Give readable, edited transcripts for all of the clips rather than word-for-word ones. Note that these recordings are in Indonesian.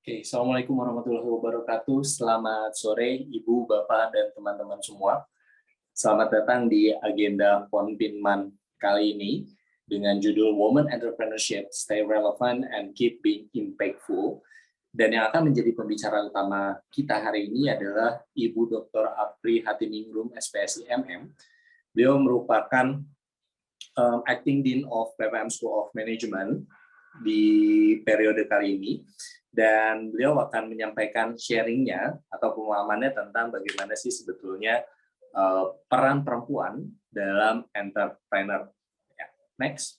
Oke, Assalamualaikum warahmatullahi wabarakatuh. Selamat sore, Ibu, Bapak, dan teman-teman semua. Selamat datang di agenda Ponpinman kali ini dengan judul Women Entrepreneurship, Stay Relevant and Keep Being Impactful. Dan yang akan menjadi pembicara utama kita hari ini adalah Ibu Dr. Apri Hatiningrum, SPSI MM. Beliau merupakan Acting Dean of PPM School of Management di periode kali ini. Dan beliau akan menyampaikan sharingnya atau pemahamannya tentang bagaimana sih sebetulnya peran perempuan dalam entrepreneur. Ya, next.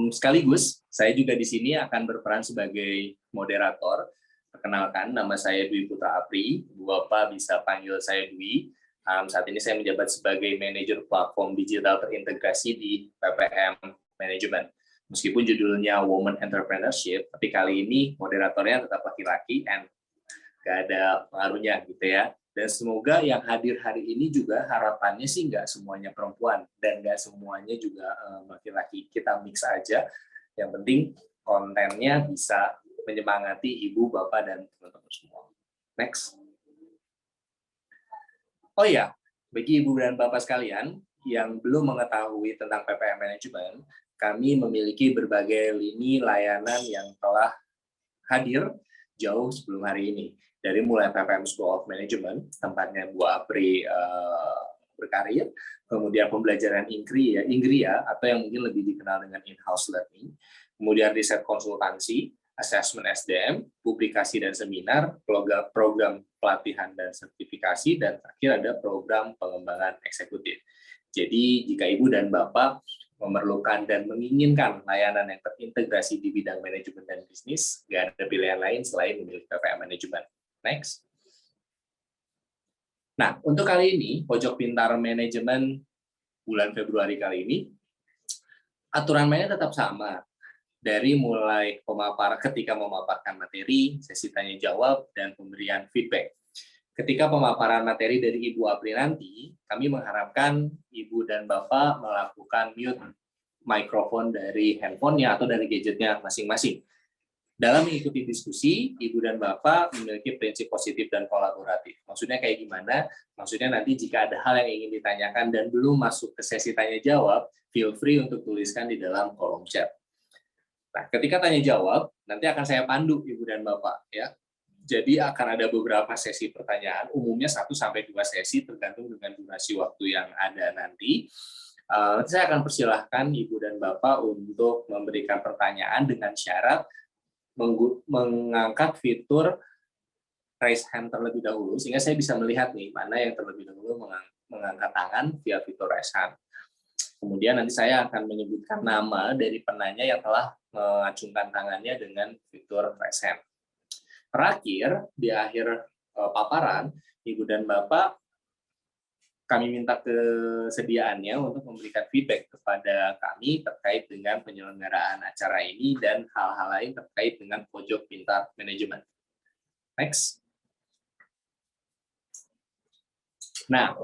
Sekaligus, saya juga di sini akan berperan sebagai moderator. Perkenalkan, nama saya Dwi Putra Apri. Bapak bisa panggil saya Dwi. Saat ini saya menjabat sebagai manajer platform digital terintegrasi di PPM Management. Meskipun judulnya Women Entrepreneurship, tapi kali ini moderatornya tetap laki-laki and gak ada pengaruhnya gitu ya. Dan semoga yang hadir hari ini juga harapannya sih nggak semuanya perempuan dan nggak semuanya juga laki-laki. Kita mix aja. Yang penting kontennya bisa menyemangati ibu, bapak, dan teman-teman semua. Next. Oh ya, bagi ibu dan bapak sekalian yang belum mengetahui tentang PPM Management, kami memiliki berbagai lini layanan yang telah hadir jauh sebelum hari ini. Dari mulai PPM School of Management, tempatnya Bu Apri berkarir, kemudian pembelajaran Ingria, atau yang mungkin lebih dikenal dengan in-house learning, kemudian riset konsultansi, assessment SDM, publikasi dan seminar, program pelatihan dan sertifikasi, dan terakhir ada program pengembangan eksekutif. Jadi jika Ibu dan Bapak memerlukan dan menginginkan layanan yang terintegrasi di bidang manajemen dan bisnis, nggak ada pilihan lain selain memilih PPM Management. Next. Nah, untuk kali ini, Pojok Pintar Manajemen bulan Februari kali ini, aturan mainnya tetap sama. Dari mulai ketika memaparkan materi, sesi tanya-jawab, dan pemberian feedback. Ketika pemaparan materi dari Ibu Apri nanti, kami mengharapkan Ibu dan Bapak melakukan mute mikrofon dari handphonenya atau dari gadgetnya masing-masing. Dalam mengikuti diskusi, Ibu dan Bapak memiliki prinsip positif dan kolaboratif. Maksudnya kayak gimana? Maksudnya nanti jika ada hal yang ingin ditanyakan dan belum masuk ke sesi tanya-jawab, feel free untuk tuliskan di dalam kolom chat. Nah, ketika tanya-jawab, nanti akan saya pandu Ibu dan Bapak. Ya. Jadi akan ada beberapa sesi pertanyaan, umumnya 1-2 sesi tergantung dengan durasi waktu yang ada nanti. Saya akan persilahkan Ibu dan Bapak untuk memberikan pertanyaan dengan syarat mengangkat fitur raise hand terlebih dahulu, sehingga saya bisa melihat nih mana yang terlebih dahulu mengangkat tangan via fitur raise hand. Kemudian nanti saya akan menyebutkan nama dari penanya yang telah mengacungkan tangannya dengan fitur raise hand. Terakhir, di akhir paparan, Ibu dan Bapak, kami minta kesediaannya untuk memberikan feedback kepada kami terkait dengan penyelenggaraan acara ini dan hal-hal lain terkait dengan Pojok Pintar Manajemen. Next. Nah,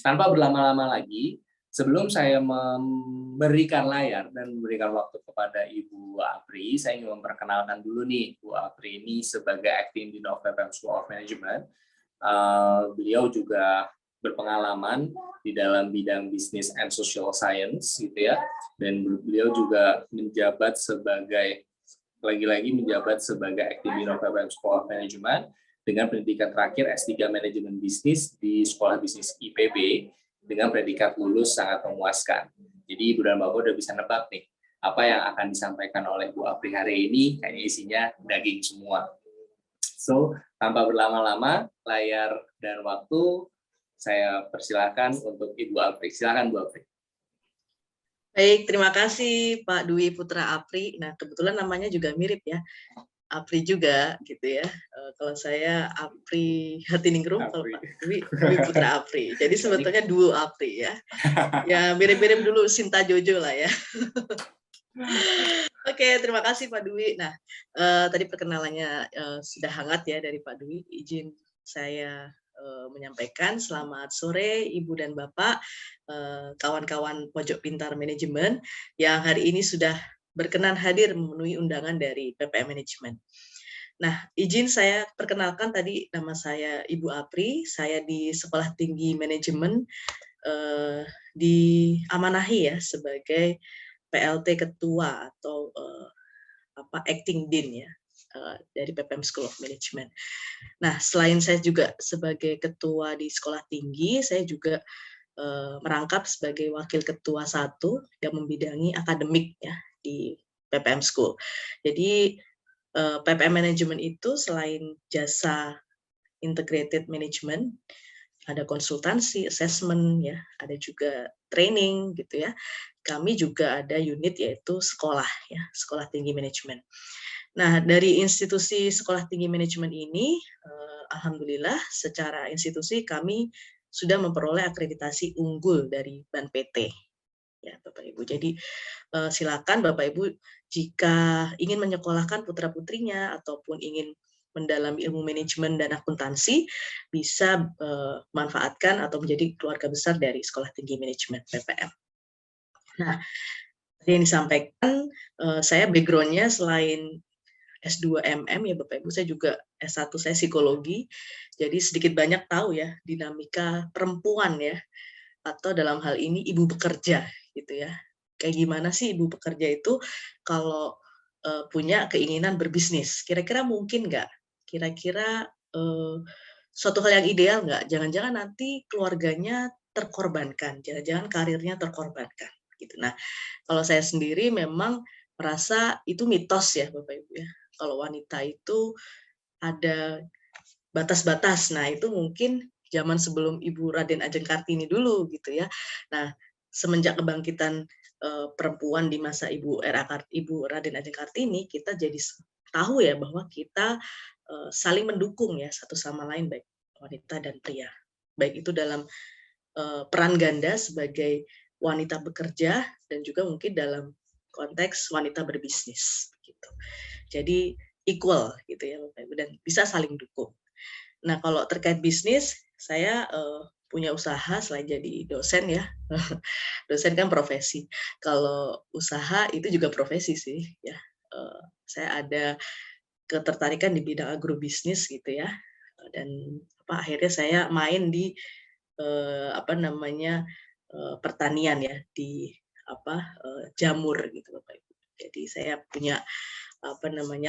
tanpa berlama-lama lagi, sebelum saya memberikan layar dan memberikan waktu kepada Ibu Apri, saya ingin memperkenalkan dulu nih, Bu Apri ini sebagai Acting Dean of PPM School of Management. Beliau juga berpengalaman di dalam bidang Business and Social Science, gitu ya. Dan beliau juga menjabat sebagai, lagi-lagi menjabat sebagai Acting Dean of PPM School of Management dengan pendidikan terakhir S3 Manajemen Bisnis di Sekolah Bisnis IPB, dengan predikat lulus sangat memuaskan. Jadi Ibu dan Bapak udah bisa nebak nih, apa yang akan disampaikan oleh Bu Apri hari ini, kayaknya isinya daging semua. So, tanpa berlama-lama, layar dan waktu, saya persilakan untuk Ibu Apri. Silakan Bu Apri. Baik, terima kasih Pak Dwi Putra Apri. Nah, kebetulan namanya juga mirip ya. Apri juga gitu ya. Kalau saya Apri Hatiningrum, kalau Pak Dwi Putra Apri. Jadi sebetulnya duo Apri ya. Ya mirip-mirip dulu Sinta Jojo lah ya. Oke, terima kasih Pak Dwi. Nah, tadi perkenalannya sudah hangat ya dari Pak Dwi. Izin saya menyampaikan selamat sore Ibu dan Bapak, kawan-kawan Pojok Pintar Manajemen yang hari ini sudah berkenan hadir memenuhi undangan dari PPM Management. Nah, izin saya perkenalkan, tadi nama saya Ibu Apri, saya di Sekolah Tinggi Manajemen diamanahi ya sebagai PLT Ketua atau Acting Dean ya dari PPM School of Management. Nah, selain saya juga sebagai ketua di sekolah tinggi, saya juga merangkap sebagai wakil ketua 1 yang membidangi akademik ya di PPM School. Jadi PPM Management itu selain jasa integrated management, ada konsultansi, assessment ya, ada juga training gitu ya. Kami juga ada unit yaitu sekolah ya, sekolah tinggi manajemen. Nah, dari institusi sekolah tinggi manajemen ini, alhamdulillah secara institusi kami sudah memperoleh akreditasi unggul dari BAN PT. Ya, Bapak Ibu. Jadi silakan Bapak Ibu jika ingin menyekolahkan putra-putrinya ataupun ingin mendalami ilmu manajemen dan akuntansi, bisa manfaatkan atau menjadi keluarga besar dari Sekolah Tinggi Manajemen PPM. Nah, yang disampaikan, saya background-nya selain S2 MM ya Bapak Ibu, saya juga S1 saya psikologi, jadi sedikit banyak tahu ya dinamika perempuan ya, atau dalam hal ini ibu bekerja gitu ya. Kayak gimana sih ibu bekerja itu kalau punya keinginan berbisnis? Kira-kira mungkin nggak? Kira-kira suatu hal yang ideal nggak? Jangan-jangan nanti keluarganya terkorbankan, jangan-jangan karirnya terkorbankan. Gitu. Nah, kalau saya sendiri memang merasa itu mitos ya Bapak Ibu ya. Kalau wanita itu ada batas-batas. Nah, itu mungkin zaman sebelum Ibu Raden Ajeng Kartini dulu gitu ya. Nah, semenjak kebangkitan perempuan di masa Ibu Raden Ajeng Kartini, kita jadi tahu ya bahwa kita saling mendukung ya satu sama lain, baik wanita dan pria. Baik itu dalam peran ganda sebagai wanita bekerja dan juga mungkin dalam konteks wanita berbisnis gitu. Jadi equal gitu ya Bapak Ibu, dan bisa saling dukung. Nah, kalau terkait bisnis, saya punya usaha selain jadi dosen ya. Dosen kan profesi. Kalau usaha itu juga profesi sih ya. Saya ada ketertarikan di bidang agrobisnis gitu ya. Dan akhirnya saya main di pertanian ya, di jamur gitu Bapak Ibu. Jadi saya punya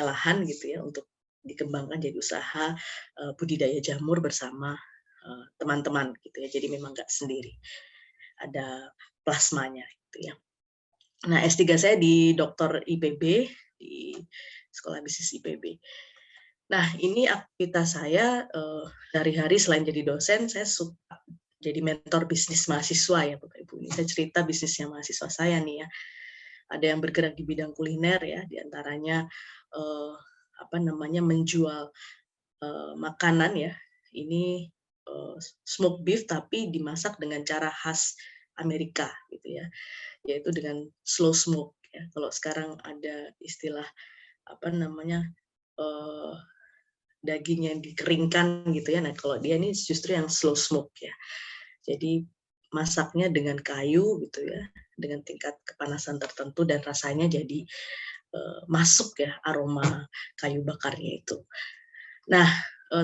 lahan gitu ya untuk dikembangkan jadi usaha budidaya jamur bersama teman-teman gitu ya. Jadi memang nggak sendiri, ada plasmanya gitu ya. Nah, S3 saya di Doktor IPB, di Sekolah Bisnis IPB. Nah, ini aktivitas saya hari-hari selain jadi dosen, saya suka jadi mentor bisnis mahasiswa ya Bapak Ibu. Ini saya cerita bisnisnya mahasiswa saya nih ya. Ada yang bergerak di bidang kuliner ya, diantaranya menjual makanan ya. Ini smoked beef tapi dimasak dengan cara khas Amerika gitu ya, yaitu dengan slow smoke ya. Kalau sekarang ada istilah daging yang dikeringkan gitu ya. Nah, kalau dia ini justru yang slow smoke ya. Jadi masaknya dengan kayu gitu ya, dengan tingkat kepanasan tertentu dan rasanya jadi masuk ya aroma kayu bakarnya itu. Nah,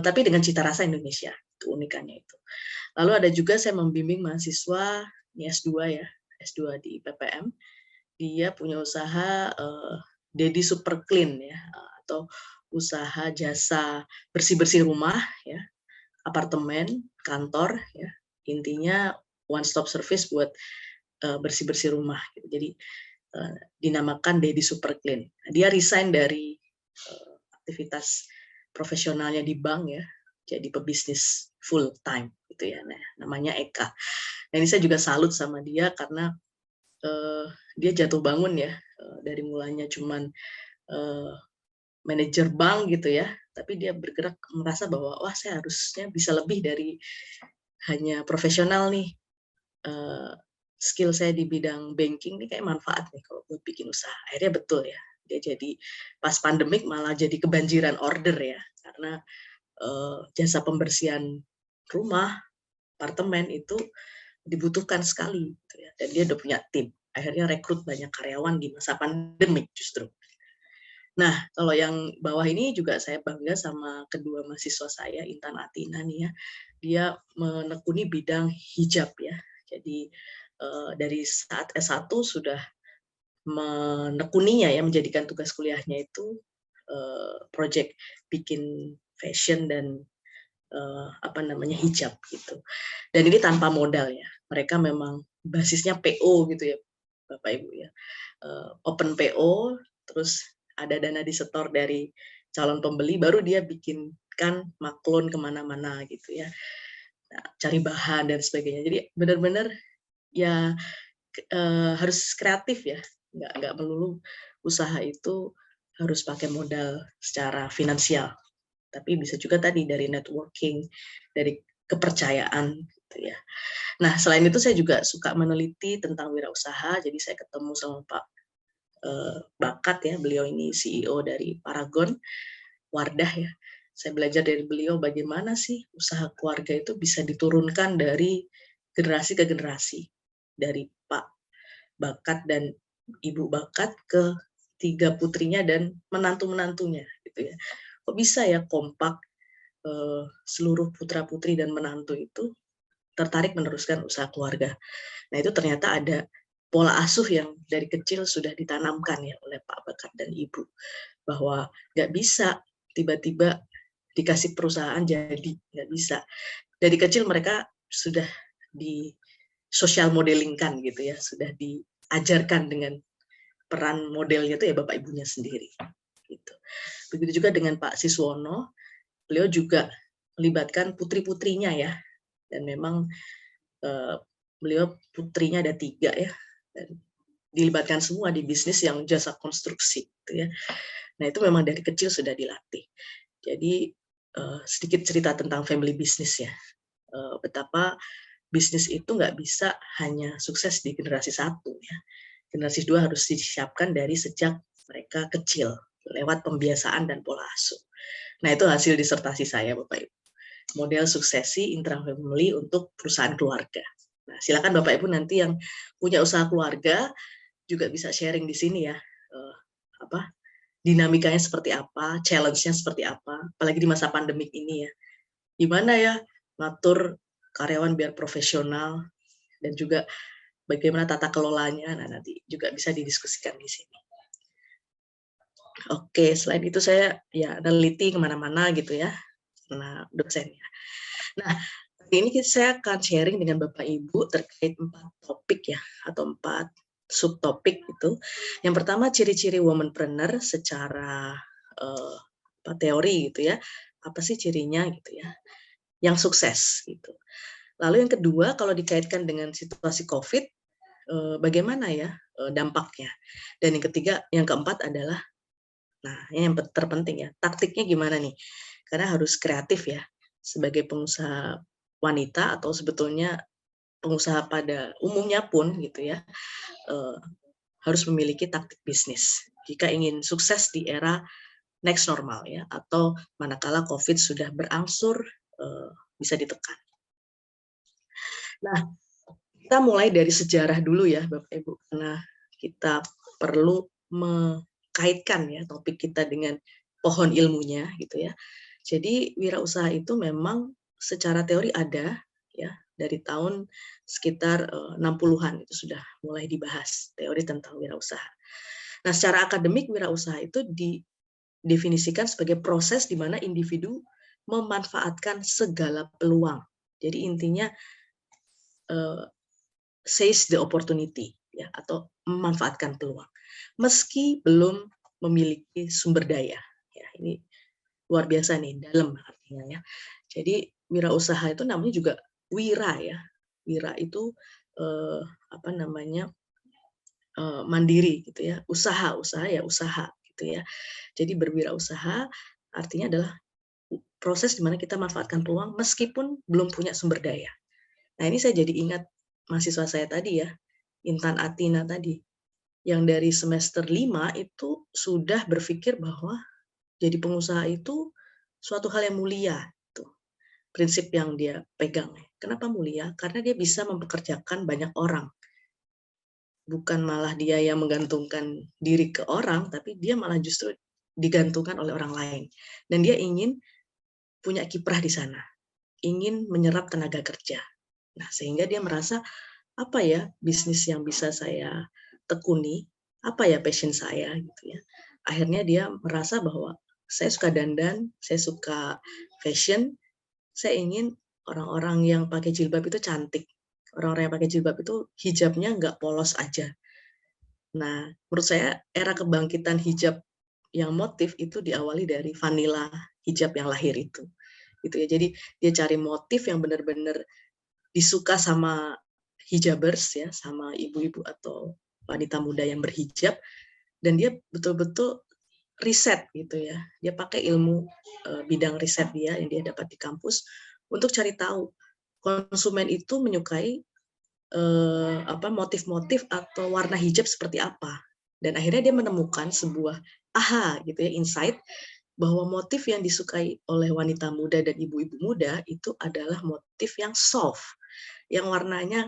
tapi dengan cita rasa Indonesia, keunikannya itu. Lalu ada juga saya membimbing mahasiswa ini S2 ya, S2 di PPM. Dia punya usaha Dedi Super Clean ya, atau usaha jasa bersih-bersih rumah ya, apartemen, kantor ya. Intinya one stop service buat bersih-bersih rumah gitu. Jadi dinamakan Dedi Super Clean. Dia resign dari aktivitas profesionalnya di bank ya, jadi pebisnis full time gitu ya. Nah, namanya Eka. Nah, ini saya juga salut sama dia karena dia jatuh bangun ya, dari mulanya cuman manajer bank gitu ya, tapi dia bergerak merasa bahwa wah saya harusnya bisa lebih dari hanya profesional nih. Skill saya di bidang banking ini kayak manfaat nih kalau buat bikin usaha. Akhirnya betul ya, dia jadi pas pandemik malah jadi kebanjiran order ya, karena jasa pembersihan rumah, apartemen itu dibutuhkan sekali gitu ya, dan dia udah punya tim akhirnya rekrut banyak karyawan di masa pandemik justru. Nah, kalau yang bawah ini juga saya bangga sama kedua mahasiswa saya, Intan Atina nih ya. Dia menekuni bidang hijab ya. Jadi dari saat S1 sudah menekuninya ya, menjadikan tugas kuliahnya itu project bikin fashion dan hijab gitu. Dan ini tanpa modal ya. Mereka memang basisnya PO gitu ya, Bapak Ibu ya. Open PO, terus ada dana disetor dari calon pembeli, baru dia bikinkan maklon kemana-mana gitu ya. Nah, cari bahan dan sebagainya. Jadi benar-benar ya harus kreatif ya. Nggak melulu usaha itu harus pakai modal secara finansial. Tapi bisa juga tadi dari networking, dari kepercayaan gitu ya. Nah, selain itu saya juga suka meneliti tentang wirausaha, jadi saya ketemu sama Pak Bakat ya, beliau ini CEO dari Paragon Wardah ya. Saya belajar dari beliau bagaimana sih usaha keluarga itu bisa diturunkan dari generasi ke generasi, dari Pak Bakat dan Ibu Bakat ke 3 putrinya dan menantu-menantunya gitu ya. Kok bisa ya kompak seluruh putra-putri dan menantu itu tertarik meneruskan usaha keluarga. Nah, itu ternyata ada pola asuh yang dari kecil sudah ditanamkan ya oleh Pak Bakat dan Ibu, bahwa nggak bisa tiba-tiba dikasih perusahaan jadi, nggak bisa. Dari kecil mereka sudah di social modelingkan gitu ya, sudah diajarkan dengan peran modelnya itu ya Bapak Ibunya sendiri. Gitu. Begitu juga dengan Pak Siswono, beliau juga melibatkan putri-putrinya ya, dan memang beliau putrinya ada 3 ya, dan dilibatkan semua di bisnis yang jasa konstruksi gitu ya. Nah, itu memang dari kecil sudah dilatih. Jadi sedikit cerita tentang family business ya, betapa bisnis itu nggak bisa hanya sukses di generasi 1 ya. Generasi 2 harus disiapkan dari sejak mereka kecil lewat pembiasaan dan pola asuh. Nah, itu hasil disertasi saya Bapak Ibu. Model suksesi intrafamily untuk perusahaan keluarga. Nah, silakan Bapak Ibu nanti yang punya usaha keluarga juga bisa sharing di sini ya. Dinamikanya seperti apa, challenge-nya seperti apa, apalagi di masa pandemik ini ya. Gimana ya ngatur karyawan biar profesional dan juga bagaimana tata kelolanya. Nah, nanti juga bisa didiskusikan di sini. Oke, selain itu saya ya neliti kemana-mana gitu ya, karena dosennya. Nah, ini saya akan sharing dengan Bapak Ibu terkait 4 topik ya, atau 4 subtopik itu. Yang pertama, ciri-ciri womanpreneur secara teori gitu ya. Apa sih cirinya gitu ya, yang sukses gitu. Lalu yang kedua, kalau dikaitkan dengan situasi COVID, bagaimana ya dampaknya. Dan yang ketiga, yang keempat adalah, nah ini yang terpenting ya, taktiknya gimana nih. Karena harus kreatif ya, sebagai pengusaha wanita atau sebetulnya pengusaha pada umumnya pun gitu ya, harus memiliki taktik bisnis jika ingin sukses di era next normal ya, atau manakala COVID sudah berangsur bisa ditekan. Nah, kita mulai dari sejarah dulu ya Bapak Ibu, karena kita perlu mengkaitkan ya topik kita dengan pohon ilmunya gitu ya. Jadi wirausaha itu memang secara teori ada ya, dari tahun sekitar 60-an itu sudah mulai dibahas teori tentang wirausaha. Nah, secara akademik wirausaha itu didefinisikan sebagai proses di mana individu memanfaatkan segala peluang. Jadi intinya seize the opportunity ya, atau memanfaatkan peluang meski belum memiliki sumber daya. Ya, ini luar biasa nih, dalam artinya ya. Jadi wirausaha itu namanya juga wira ya. Wira itu mandiri gitu ya. Usaha ya usaha gitu ya. Jadi berwirausaha artinya adalah proses di mana kita manfaatkan peluang meskipun belum punya sumber daya. Nah, ini saya jadi ingat mahasiswa saya tadi ya, Intan Atina tadi, yang dari semester 5 itu sudah berpikir bahwa jadi pengusaha itu suatu hal yang mulia. Tuh, prinsip yang dia pegang. Kenapa mulia? Karena dia bisa mempekerjakan banyak orang. bukan malah dia yang menggantungkan diri ke orang, tapi dia malah justru digantungkan oleh orang lain. Dan dia ingin punya kiprah di sana, ingin menyerap tenaga kerja. Nah, sehingga dia merasa, apa ya bisnis yang bisa saya tekuni, apa ya passion saya gitu ya. Akhirnya dia merasa bahwa saya suka dandan, saya suka fashion, saya ingin orang-orang yang pakai jilbab itu cantik. Orang-orang yang pakai jilbab itu hijabnya nggak polos aja. Nah, menurut saya era kebangkitan hijab yang motif itu diawali dari vanilla hijab yang lahir itu. Gitu ya. Jadi dia cari motif yang benar-benar disuka sama hijabers ya, sama ibu-ibu atau wanita muda yang berhijab, dan dia betul-betul riset gitu ya. Dia pakai ilmu bidang riset dia yang dia dapat di kampus untuk cari tahu konsumen itu menyukai motif-motif atau warna hijab seperti apa. Dan akhirnya dia menemukan sebuah gitu ya, insight bahwa motif yang disukai oleh wanita muda dan ibu-ibu muda itu adalah motif yang soft, yang warnanya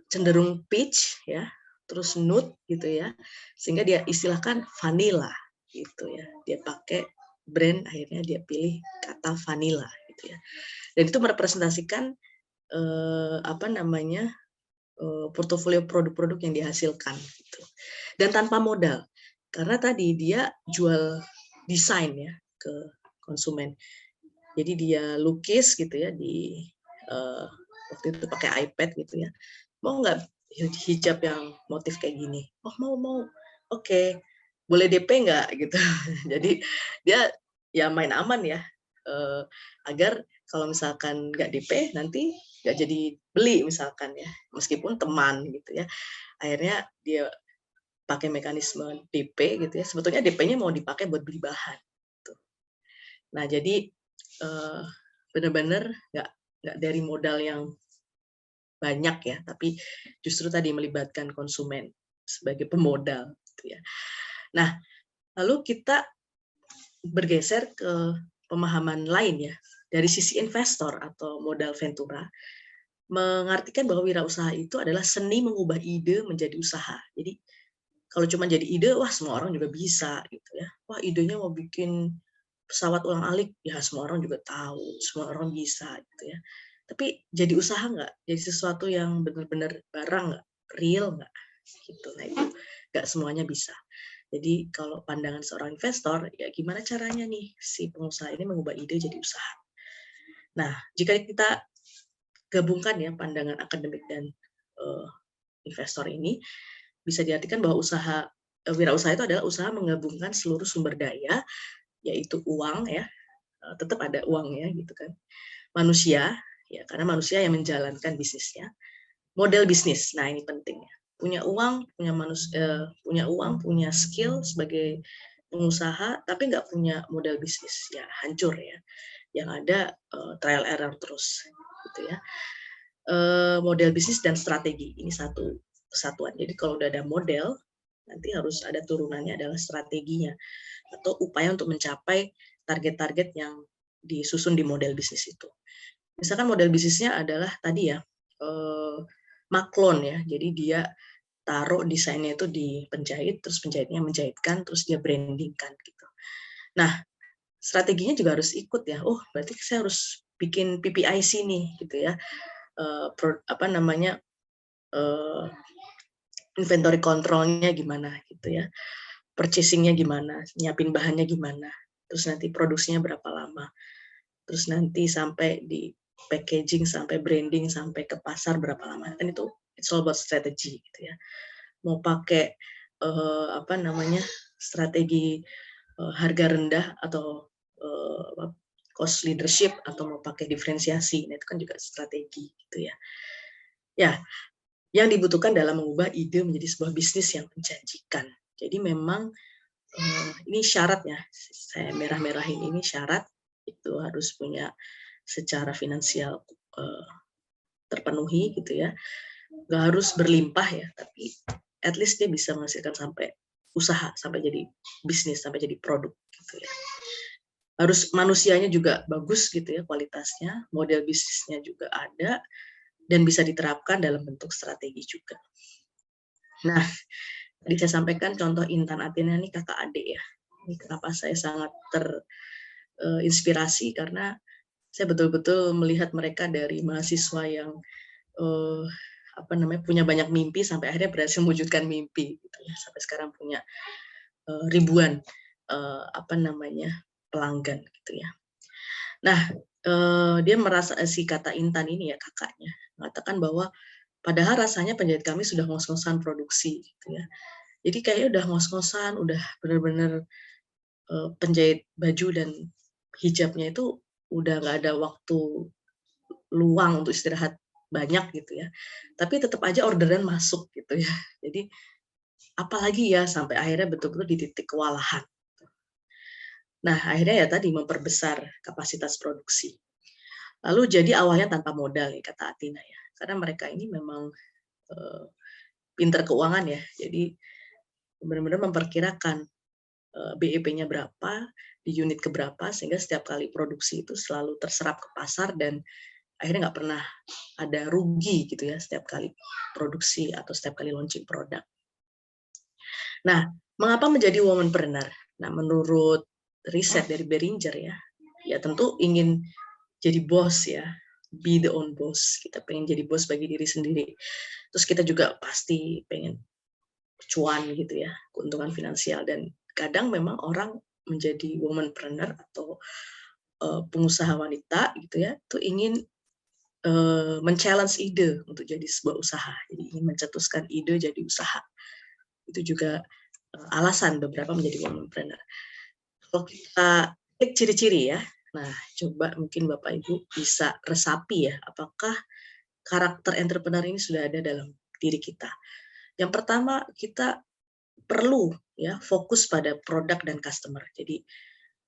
cenderung peach ya, terus nude gitu ya, sehingga dia istilahkan vanilla gitu ya. Dia pakai brand, akhirnya dia pilih kata vanilla gitu ya. Dan itu merepresentasikan portofolio produk-produk yang dihasilkan gitu. Dan tanpa modal, karena tadi dia jual desain ya ke konsumen. Jadi dia lukis gitu ya di waktu itu pakai iPad gitu ya. Mau nggak hijab yang motif kayak gini? Oh mau. Oke. Boleh DP nggak gitu. Jadi dia ya main aman ya. Agar kalau misalkan nggak DP nanti nggak jadi beli misalkan ya. Meskipun teman gitu ya. Akhirnya dia pakai mekanisme DP gitu ya. Sebetulnya DP-nya mau dipakai buat beli bahan. Gitu. Nah jadi benar-benar nggak dari modal yang banyak ya, tapi justru tadi melibatkan konsumen sebagai pemodal gitu ya. Nah, lalu kita bergeser ke pemahaman lain ya, dari sisi investor atau modal ventura, mengartikan bahwa wirausaha itu adalah seni mengubah ide menjadi usaha. Jadi kalau cuma jadi ide, wah semua orang juga bisa gitu ya. Wah idenya mau bikin pesawat ulang-alik, ya semua orang juga tahu, semua orang bisa gitu ya. Tapi jadi usaha nggak? Jadi sesuatu yang benar-benar barang nggak? Real nggak? Gitu. Nah itu nggak semuanya bisa. Jadi kalau pandangan seorang investor, ya gimana caranya nih si pengusaha ini mengubah ide jadi usaha. Nah, jika kita gabungkan ya pandangan akademik dan investor ini, bisa diartikan bahwa wirausaha itu adalah usaha menggabungkan seluruh sumber daya, yaitu uang ya, tetap ada uangnya gitu kan, manusia ya, karena manusia yang menjalankan bisnisnya, model bisnis. Nah ini penting ya, punya uang, punya skill sebagai pengusaha, tapi nggak punya model bisnis ya hancur ya, yang ada trial error terus gitu ya. Model bisnis dan strategi ini satu kesatuan. Jadi kalau udah ada model, nanti harus ada turunannya adalah strateginya atau upaya untuk mencapai target-target yang disusun di model bisnis itu. Misalkan model bisnisnya adalah tadi ya, maklon ya, jadi dia taruh desainnya itu di penjahit, terus penjahitnya menjahitkan, terus dia brandingkan gitu. Nah, strateginya juga harus ikut ya. Oh, berarti saya harus bikin PPIC nih gitu ya. Inventory controlnya gimana gitu ya. Purchasing-nya gimana, nyiapin bahannya gimana, terus nanti produksinya berapa lama, terus nanti sampai di packaging, sampai branding, sampai ke pasar berapa lama, kan itu it's all about strategy gitu ya. Mau pakai strategi harga rendah atau cost leadership, atau mau pakai diferensiasi, nah itu kan juga strategi gitu ya. Ya, yang dibutuhkan dalam mengubah ide menjadi sebuah bisnis yang menjanjikan. Jadi memang ini syarat ya, saya merah-merahin ini syarat, itu harus punya secara finansial terpenuhi gitu ya, nggak harus berlimpah ya, tapi at least dia bisa menghasilkan sampai usaha, sampai jadi bisnis, sampai jadi produk gitu ya. Harus manusianya juga bagus gitu ya kualitasnya, model bisnisnya juga ada, dan bisa diterapkan dalam bentuk strategi juga. Nah, tadi saya sampaikan contoh Intan Athena ini kakak adik ya. Ini kenapa saya sangat terinspirasi karena saya betul-betul melihat mereka dari mahasiswa yang punya banyak mimpi sampai akhirnya berhasil mewujudkan mimpi gitu ya. Sampai sekarang punya ribuan pelanggan gitu ya. Nah, dia merasa si kata Intan ini ya kakaknya mengatakan bahwa padahal rasanya penjahit kami sudah ngos-ngosan produksi gitu ya. Jadi kayaknya udah ngos-ngosan, udah benar-benar penjahit baju dan hijabnya itu udah nggak ada waktu luang untuk istirahat banyak gitu ya. Tapi tetap aja orderan masuk gitu ya. Jadi apalagi ya sampai akhirnya betul-betul di titik kewalahan. Nah, akhirnya ya tadi memperbesar kapasitas produksi. Lalu jadi awalnya tanpa modal ya kata Athena ya. Karena mereka ini memang pinter keuangan ya. Jadi benar-benar memperkirakan BEP-nya berapa, di unit keberapa, sehingga setiap kali produksi itu selalu terserap ke pasar dan akhirnya nggak pernah ada rugi gitu ya setiap kali produksi atau setiap kali launching produk. Nah, mengapa menjadi womanpreneur? Nah, menurut riset dari Behringer ya tentu ingin jadi bos ya, be the own boss. Kita pengen jadi bos bagi diri sendiri. Terus kita juga pasti pengen cuan gitu ya, keuntungan finansial. Dan kadang memang orang menjadi womanpreneur atau pengusaha wanita gitu ya, itu ingin men-challenge ide untuk jadi sebuah usaha. Jadi ingin mencetuskan ide jadi usaha. Itu juga alasan beberapa menjadi womanpreneur. Kalau kita klik ciri-ciri ya, nah coba mungkin Bapak Ibu bisa resapi ya, apakah karakter entrepreneur ini sudah ada dalam diri kita. Yang pertama, kita perlu ya fokus pada produk dan customer. Jadi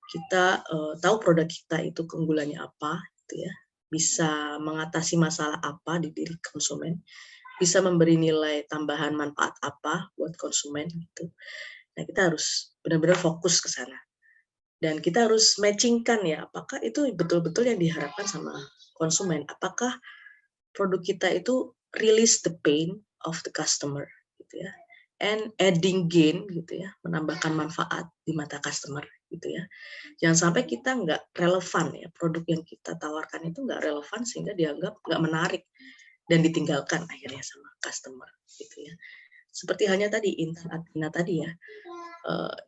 kita tahu produk kita itu keunggulannya apa, gitu ya, bisa mengatasi masalah apa di diri konsumen, bisa memberi nilai tambahan manfaat apa buat konsumen gitu. Nah, kita harus benar-benar fokus ke sana. Dan kita harus matchingkan ya, apakah itu betul-betul yang diharapkan sama konsumen. Apakah produk kita itu release the pain of the customer gitu ya, and adding gain gitu ya, menambahkan manfaat di mata customer gitu ya. Jangan sampai kita nggak relevan ya, produk yang kita tawarkan itu nggak relevan sehingga dianggap nggak menarik dan ditinggalkan akhirnya sama customer gitu ya. Seperti halnya tadi Intan Athena tadi ya,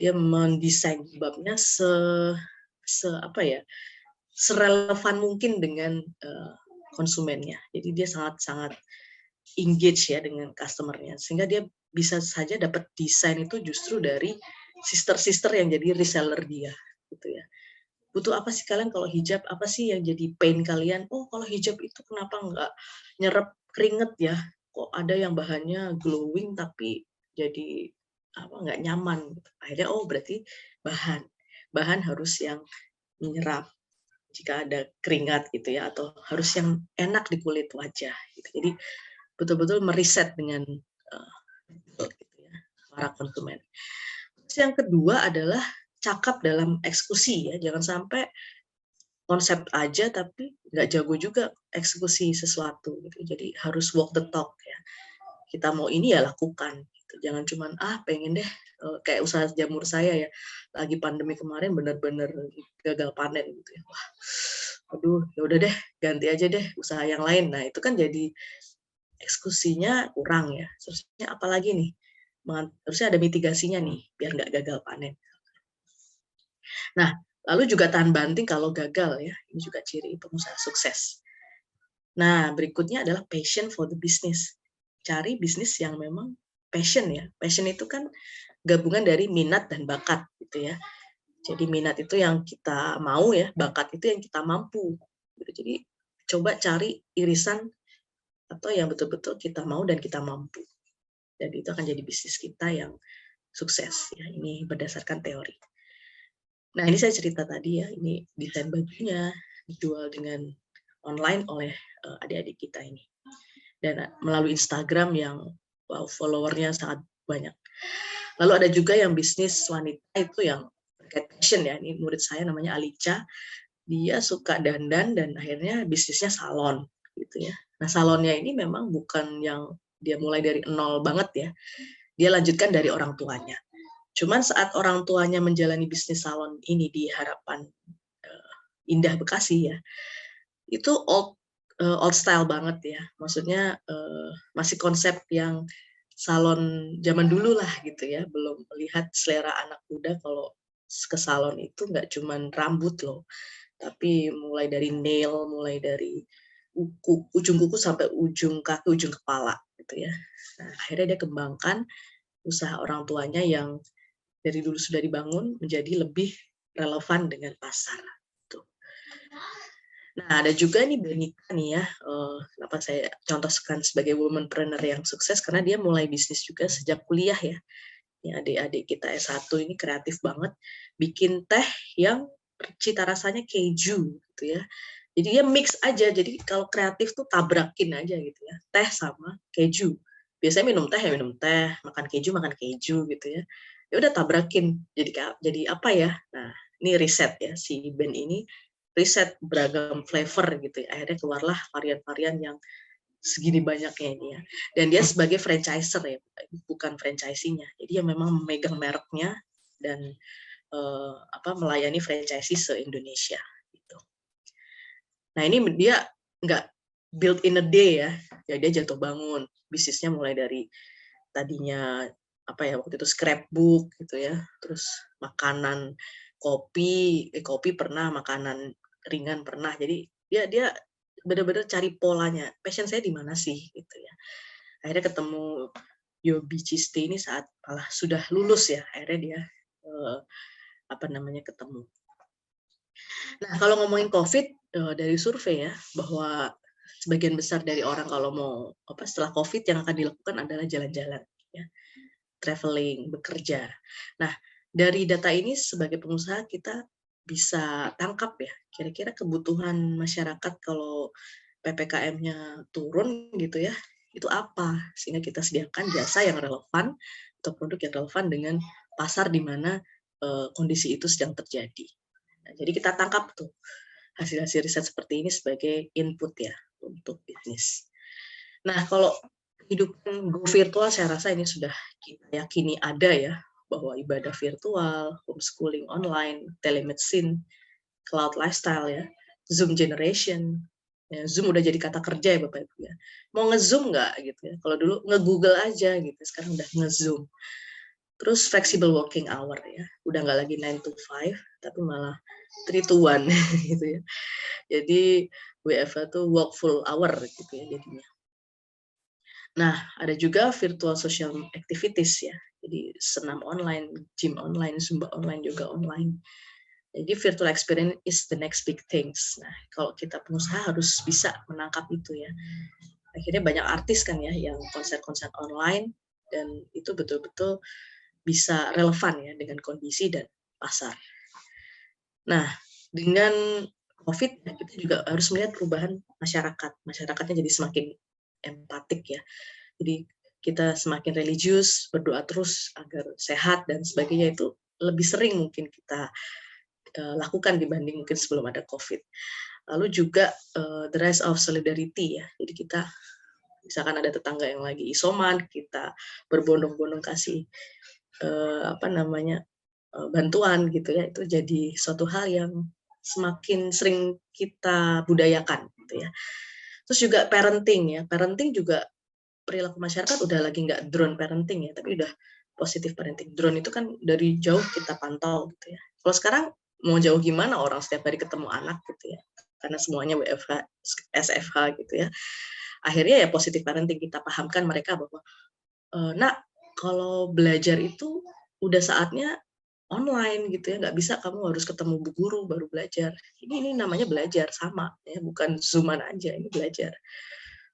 dia mendesain jilbabnya serelevan mungkin dengan konsumennya. Jadi dia sangat-sangat engage ya dengan customernya, sehingga dia bisa saja dapat desain itu justru dari sister-sister yang jadi reseller dia, gitu ya. Butuh apa sih kalian kalau hijab? Apa sih yang jadi pain kalian? Oh, kalau hijab itu kenapa nggak nyerap keringet ya? Kok ada yang bahannya glowing tapi jadi nggak nyaman? Akhirnya oh berarti bahan harus yang menyerap jika ada keringat gitu ya, atau harus yang enak di kulit wajah gitu. Jadi betul-betul meriset dengan gitu ya, para konsumen. Terus yang kedua adalah cakap dalam eksekusi ya, jangan sampai konsep aja tapi nggak jago juga eksekusi sesuatu gitu. Jadi harus walk the talk ya. Kita mau ini ya lakukan gitu. Jangan cuman pengen deh kayak usaha jamur saya ya. Lagi pandemi kemarin benar-benar gagal panen gitu ya. Wah, aduh, ya udah deh, ganti aja deh usaha yang lain. Nah, itu kan jadi eksekusinya kurang ya. Seharusnya apalagi nih? Harusnya ada mitigasinya nih biar nggak gagal panen. Nah, lalu juga tahan banting kalau gagal ya. Ini juga ciri pengusaha sukses. Nah, berikutnya adalah passion for the business. Cari bisnis yang memang passion ya. Passion itu kan gabungan dari minat dan bakat gitu ya. Jadi minat itu yang kita mau ya, bakat itu yang kita mampu. Jadi coba cari irisan atau yang betul-betul kita mau dan kita mampu. Dan itu akan jadi bisnis kita yang sukses ya. Ini berdasarkan teori. Nah, ini saya cerita tadi ya, ini desain bajunya dijual dengan online oleh adik-adik kita ini. Dan melalui Instagram yang followernya sangat banyak. Lalu ada juga yang bisnis wanita itu yang terkait fashion ya. Ini murid saya namanya Alica. Dia suka dandan dan akhirnya bisnisnya salon gitu ya. Nah, salonnya ini memang bukan yang dia mulai dari nol banget ya, dia lanjutkan dari orang tuanya. Cuman saat orang tuanya menjalani bisnis salon ini di Harapan Indah Bekasi ya, itu old style banget ya, maksudnya masih konsep yang salon zaman dulu lah gitu ya, belum melihat selera anak muda kalau ke salon itu nggak cuman rambut loh, tapi mulai dari nail, mulai dari ujung kuku sampai ujung kaki, ujung kepala gitu ya. Nah, akhirnya dia kembangkan usaha orang tuanya yang dari dulu sudah dibangun menjadi lebih relevan dengan pasar. Tuh. Nah, ada juga nih Benika nih ya, kenapa saya contohkan sebagai womanpreneur yang sukses, karena dia mulai bisnis juga sejak kuliah ya. Ini adik-adik kita S1 ini kreatif banget, bikin teh yang cita rasanya keju gitu ya. Jadi dia mix aja, jadi kalau kreatif tuh tabrakin aja gitu ya, teh sama keju. Biasanya minum teh ya minum teh, makan keju gitu ya. Ya udah tabrakin, jadi apa ya? Nah, ini riset ya, si Ben ini riset beragam flavor gitu ya. Akhirnya keluarlah varian-varian yang segini banyaknya ini ya. Dan dia sebagai franchiser ya, bukan franchisee-nya. Jadi dia memang memegang mereknya dan melayani franchisee se-Indonesia gitu. Nah, ini dia nggak build in a day ya. Ya dia jatuh bangun. Bisnisnya mulai dari tadinya waktu itu scrapbook gitu ya. Terus makanan kopi pernah, makanan ringan pernah. Jadi dia benar-benar cari polanya. Passion saya di mana sih gitu ya. Akhirnya ketemu Yobi Ciste ini saat malah sudah lulus ya. Akhirnya dia ketemu. Nah, kalau ngomongin COVID dari survei ya, bahwa sebagian besar dari orang kalau mau setelah COVID yang akan dilakukan adalah jalan-jalan ya. Traveling, bekerja. Nah, dari data ini sebagai pengusaha kita bisa tangkap ya, kira-kira kebutuhan masyarakat kalau PPKM-nya turun gitu ya, itu apa? Sehingga kita sediakan jasa yang relevan atau produk yang relevan dengan pasar di mana kondisi itu sedang terjadi. Nah, jadi kita tangkap tuh hasil-hasil riset seperti ini sebagai input ya untuk bisnis. Nah, kalau kehidupan go virtual saya rasa ini sudah kita yakini ada ya, bahwa ibadah virtual, homeschooling online, telemedicine, cloud lifestyle ya, Zoom generation. Ya, Zoom udah jadi kata kerja ya Bapak Ibu ya. Mau nge-Zoom nggak gitu ya? Kalau dulu nge-Google aja gitu, sekarang udah nge-Zoom. Terus flexible working hour ya, udah nggak lagi 9 to 5, tapi malah 3 to 1 gitu ya. Jadi WFH tuh work full hour gitu ya jadinya. Nah, ada juga virtual social activities ya. Jadi senam online, gym online, zumba online juga online. Jadi virtual experience is the next big things. Nah, kalau kita pengusaha harus bisa menangkap itu ya. Akhirnya banyak artis kan ya yang konser-konser online dan itu betul-betul bisa relevan ya dengan kondisi dan pasar. Nah, dengan COVID kita juga harus melihat perubahan masyarakat. Masyarakatnya jadi semakin empatik ya. Jadi kita semakin religius, berdoa terus agar sehat dan sebagainya, itu lebih sering mungkin kita lakukan dibanding mungkin sebelum ada COVID. Lalu juga the rise of solidarity ya. Jadi kita misalkan ada tetangga yang lagi isoman, kita berbondong-bondong kasih bantuan gitu ya. Itu jadi suatu hal yang semakin sering kita budayakan gitu ya. Terus juga parenting ya. Parenting juga perilaku masyarakat udah lagi nggak drone parenting ya, tapi udah positive parenting. Drone itu kan dari jauh kita pantau gitu ya. Kalau sekarang mau jauh gimana orang setiap hari ketemu anak gitu ya, karena semuanya WFH, SFH gitu ya. Akhirnya ya positive parenting, kita pahamkan mereka bahwa nak, kalau belajar itu udah saatnya online gitu ya, nggak bisa kamu harus ketemu bu guru baru belajar. Ini namanya belajar sama ya, bukan Zooman aja, ini belajar.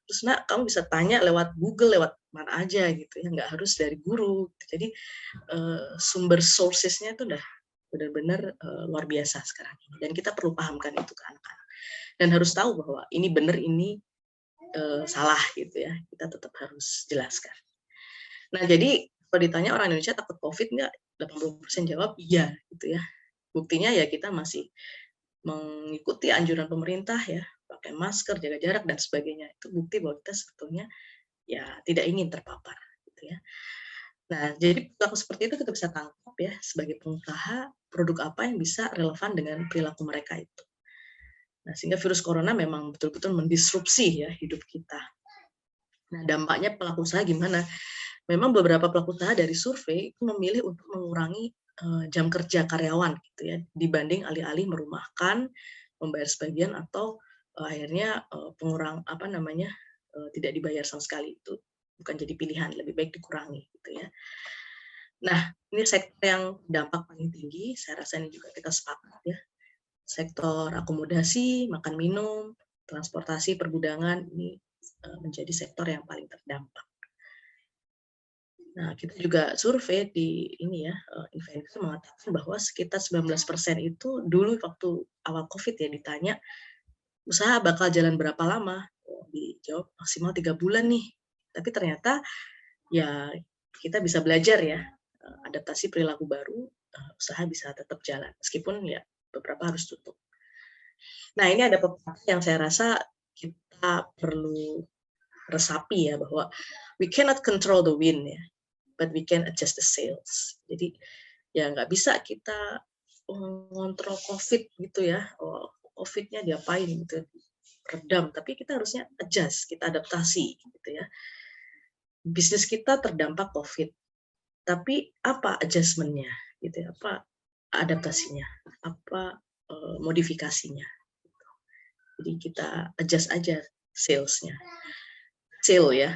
Terus nak, kamu bisa tanya lewat Google, lewat mana aja gitu ya, nggak harus dari guru. Jadi sumber sources-nya itu udah benar-benar luar biasa sekarang ini. Dan kita perlu pahamkan itu ke anak-anak. Dan harus tahu bahwa ini benar, ini salah gitu ya. Kita tetap harus jelaskan. Nah, jadi kalau ditanya orang Indonesia takut COVID nggak? 80% jawab iya gitu ya. Buktinya ya kita masih mengikuti anjuran pemerintah ya, pakai masker, jaga jarak dan sebagainya. Itu bukti bahwa kita sebetulnya ya tidak ingin terpapar, gitu ya. Nah, jadi perilaku seperti itu kita bisa tangkap ya sebagai pengusaha, produk apa yang bisa relevan dengan perilaku mereka itu. Nah, sehingga virus corona memang betul-betul mendisrupsi ya hidup kita. Nah, dampaknya pelaku usaha gimana? Memang beberapa pelaku usaha dari survei itu memilih untuk mengurangi jam kerja karyawan gitu ya, dibanding alih-alih merumahkan, membayar sebagian atau akhirnya tidak dibayar sama sekali. Itu bukan jadi pilihan, lebih baik dikurangi gitu ya. Nah, ini sektor yang dampak paling tinggi, saya rasa ini juga kita sepakat ya. Sektor akomodasi, makan minum, transportasi, pergudangan ini menjadi sektor yang paling terdampak. Nah, kita juga survei di ini ya, Invenco mengatakan bahwa sekitar 19% itu dulu waktu awal COVID ya ditanya, usaha bakal jalan berapa lama? Oh, dijawab maksimal 3 bulan nih. Tapi ternyata ya kita bisa belajar ya, adaptasi perilaku baru, usaha bisa tetap jalan meskipun ya beberapa harus tutup. Nah, ini ada beberapa yang saya rasa kita perlu resapi ya, bahwa we cannot control the wind ya, but we can adjust the sails. Jadi ya nggak bisa kita mengontrol COVID gitu ya, COVID-nya diapain gitu, redam, tapi kita harusnya adjust, kita adaptasi gitu ya. Bisnis kita terdampak COVID, tapi apa adjustment-nya gitu ya, apa adaptasinya, apa modifikasinya. Jadi kita adjust aja sales-nya, sale ya,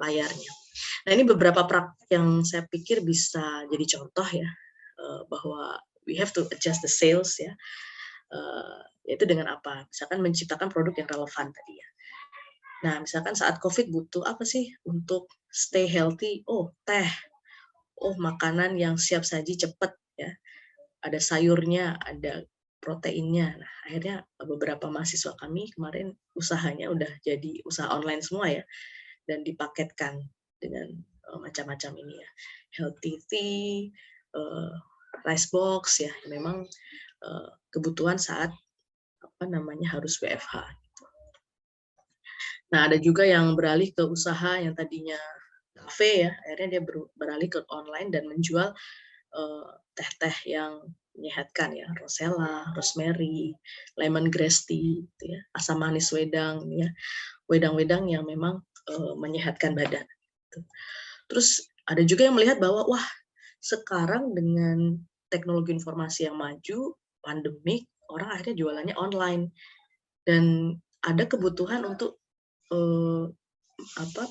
layarnya. Nah, ini beberapa praktik yang saya pikir bisa jadi contoh ya, bahwa we have to adjust the sales ya, yaitu dengan apa? Misalkan menciptakan produk yang relevan tadi ya. Nah, misalkan saat COVID butuh apa sih untuk stay healthy? Oh, teh. Oh, makanan yang siap saji cepat ya. Ada sayurnya, ada proteinnya. Nah, akhirnya beberapa mahasiswa kami kemarin usahanya udah jadi usaha online semua ya, dan dipaketkan dengan macam-macam ini ya, healthy tea, rice box ya, memang kebutuhan saat harus WFH. Gitu. Nah, ada juga yang beralih ke usaha yang tadinya kafe ya, akhirnya dia beralih ke online dan menjual teh-teh yang menyehatkan ya, rosella, rosemary, lemongrass tea, gitu ya, asam manis wedang ya, wedang-wedang yang memang menyehatkan badan. Gitu. Terus ada juga yang melihat bahwa wah, sekarang dengan teknologi informasi yang maju, pandemik, orang akhirnya jualannya online dan ada kebutuhan untuk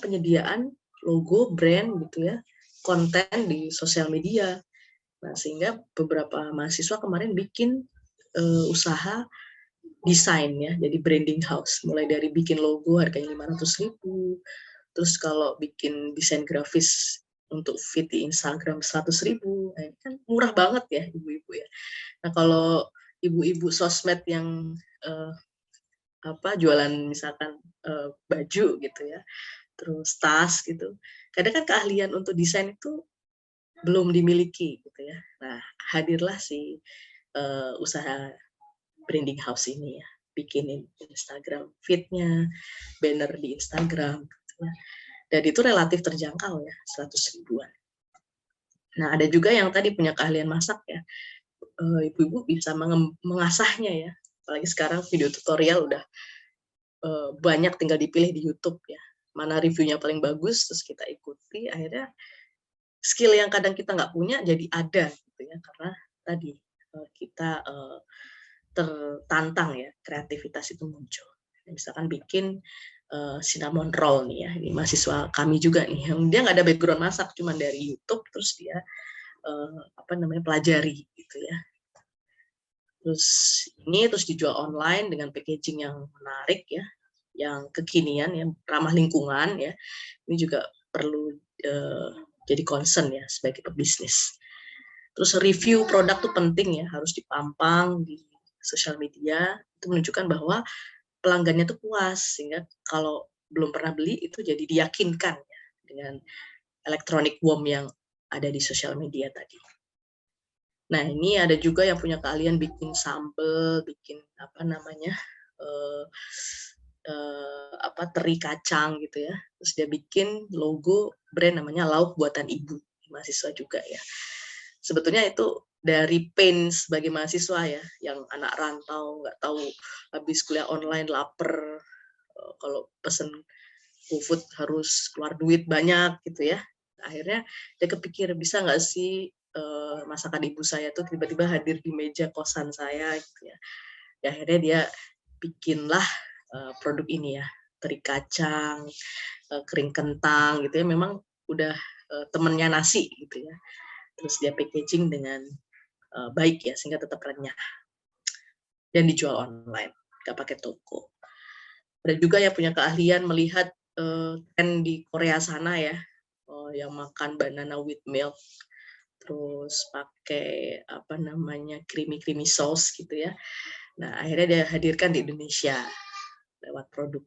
penyediaan logo brand gitu ya, konten di sosial media. Nah, sehingga beberapa mahasiswa kemarin bikin usaha desain ya, jadi branding house, mulai dari bikin logo harganya 500.000, terus kalau bikin desain grafis untuk feed di Instagram 100.000, nah, ini kan murah banget ya ibu-ibu ya. Nah, kalau ibu-ibu sosmed yang jualan misalkan baju gitu ya, terus tas gitu, kadang kan keahlian untuk desain itu belum dimiliki gitu ya. Nah, hadirlah si usaha branding house ini ya, bikinin Instagram feed-nya, banner di Instagram gitu ya. Dan itu relatif terjangkau ya, 100 ribuan. Nah, ada juga yang tadi punya keahlian masak ya, ibu-ibu bisa mengasahnya ya, apalagi sekarang video tutorial udah banyak, tinggal dipilih di YouTube ya, mana reviewnya paling bagus, terus kita ikuti, akhirnya skill yang kadang kita nggak punya jadi ada gitu ya, karena tadi kita tertantang ya, kreativitas itu muncul. Misalkan bikin cinnamon roll nih ya, ini mahasiswa kami juga nih, yang dia nggak ada background masak, cuma dari YouTube, terus dia pelajari gitu ya. Terus dijual online dengan packaging yang menarik ya, yang kekinian ya, ramah lingkungan ya. Ini juga perlu jadi concern ya sebagai pebisnis. Terus review produk tuh penting ya, harus dipampang di sosial media, itu menunjukkan bahwa pelanggannya tuh puas, sehingga kalau belum pernah beli itu jadi diyakinkan ya, dengan electronic warm yang ada di sosial media tadi. Nah, ini ada juga yang punya keahlian bikin sambal, bikin teri kacang gitu ya. terus dia bikin logo brand namanya Lauk Buatan Ibu, mahasiswa juga ya. Sebetulnya itu dari pain sebagai mahasiswa ya, yang anak rantau, nggak tahu habis kuliah online lapar, kalau pesen GoFood harus keluar duit banyak gitu ya. Akhirnya dia kepikir, bisa nggak sih masakan ibu saya tuh tiba-tiba hadir di meja kosan saya gitu ya. Ya akhirnya dia bikinlah produk ini ya, teri kacang, kering kentang gitu ya, memang udah temennya nasi gitu ya. Terus dia packaging dengan baik ya, sehingga tetap renyah. Dan dijual online, nggak pakai toko. Ada juga yang punya keahlian melihat tren di Korea sana ya, yang makan banana with milk, terus pakai apa namanya creamy sauce gitu ya. Nah akhirnya dia hadirkan di Indonesia lewat produk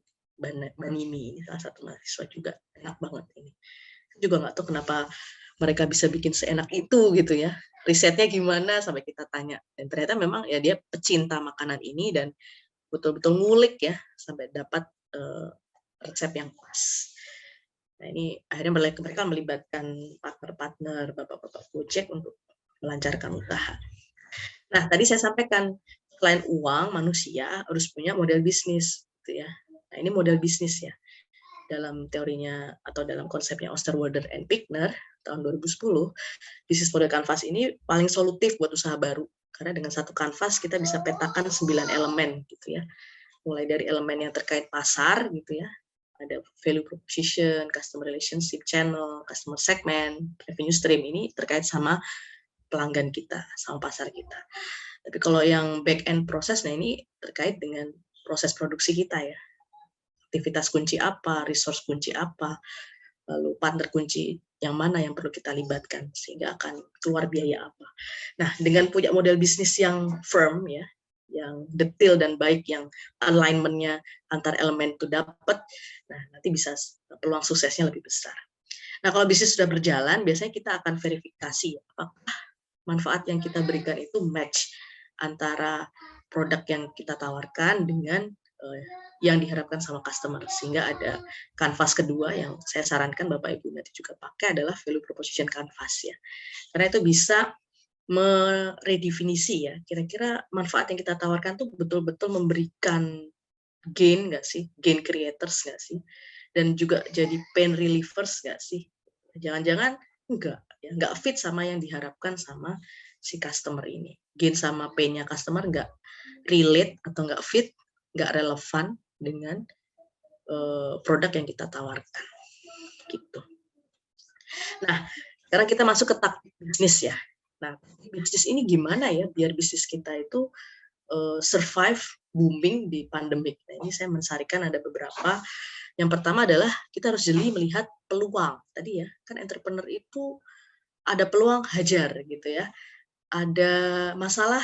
Banimi, salah satu mahasiswa juga, enak banget ini. Juga nggak tahu kenapa mereka bisa bikin seenak itu gitu ya. Risetnya gimana sampai kita tanya. Dan ternyata memang ya dia pecinta makanan ini dan betul-betul ngulik ya sampai dapat resep yang pas. Nah ini akhirnya mereka melibatkan partner-partner bapak-bapak Gojek untuk melancarkan usaha. Nah tadi saya sampaikan selain uang, manusia harus punya model bisnis, gitu ya. Nah ini model bisnis ya. Dalam teorinya atau dalam konsepnya Osterwalder and Pickner tahun 2010, bisnis model kanvas ini paling solutif buat usaha baru. Karena dengan satu kanvas kita bisa petakan 9 elemen gitu ya. Mulai dari elemen yang terkait pasar gitu ya, ada value proposition, customer relationship channel, customer segment, revenue stream, ini terkait sama pelanggan kita, sama pasar kita. Tapi kalau yang back end proses, nah ini terkait dengan proses produksi kita ya. Aktivitas kunci apa, resource kunci apa, lalu partner kunci yang mana yang perlu kita libatkan sehingga akan keluar biaya apa. Nah, dengan punya model bisnis yang firm ya, yang detail dan baik, yang alignment-nya antar elemen itu dapat, nah nanti bisa peluang suksesnya lebih besar. Nah, kalau bisnis sudah berjalan, biasanya kita akan verifikasi apakah manfaat yang kita berikan itu match antara produk yang kita tawarkan dengan yang diharapkan sama customer, sehingga ada kanvas kedua yang saya sarankan Bapak Ibu nanti juga pakai adalah value proposition canvas ya, karena itu bisa meredefinisi ya, kira-kira manfaat yang kita tawarkan tuh betul-betul memberikan gain nggak sih, gain creators nggak sih, dan juga jadi pain relievers nggak sih, jangan-jangan enggak ya, nggak fit sama yang diharapkan sama si customer ini, gain sama pain-nya customer nggak relate atau nggak fit, nggak relevan dengan produk yang kita tawarkan gitu. Nah sekarang kita masuk ke taktik bisnis ya. Nah, bisnis ini gimana ya biar bisnis kita itu survive booming di pandemik. Nah, ini saya mensarikan ada beberapa. Yang pertama adalah kita harus jeli melihat peluang. Tadi ya, kan entrepreneur itu ada peluang hajar gitu ya. Ada masalah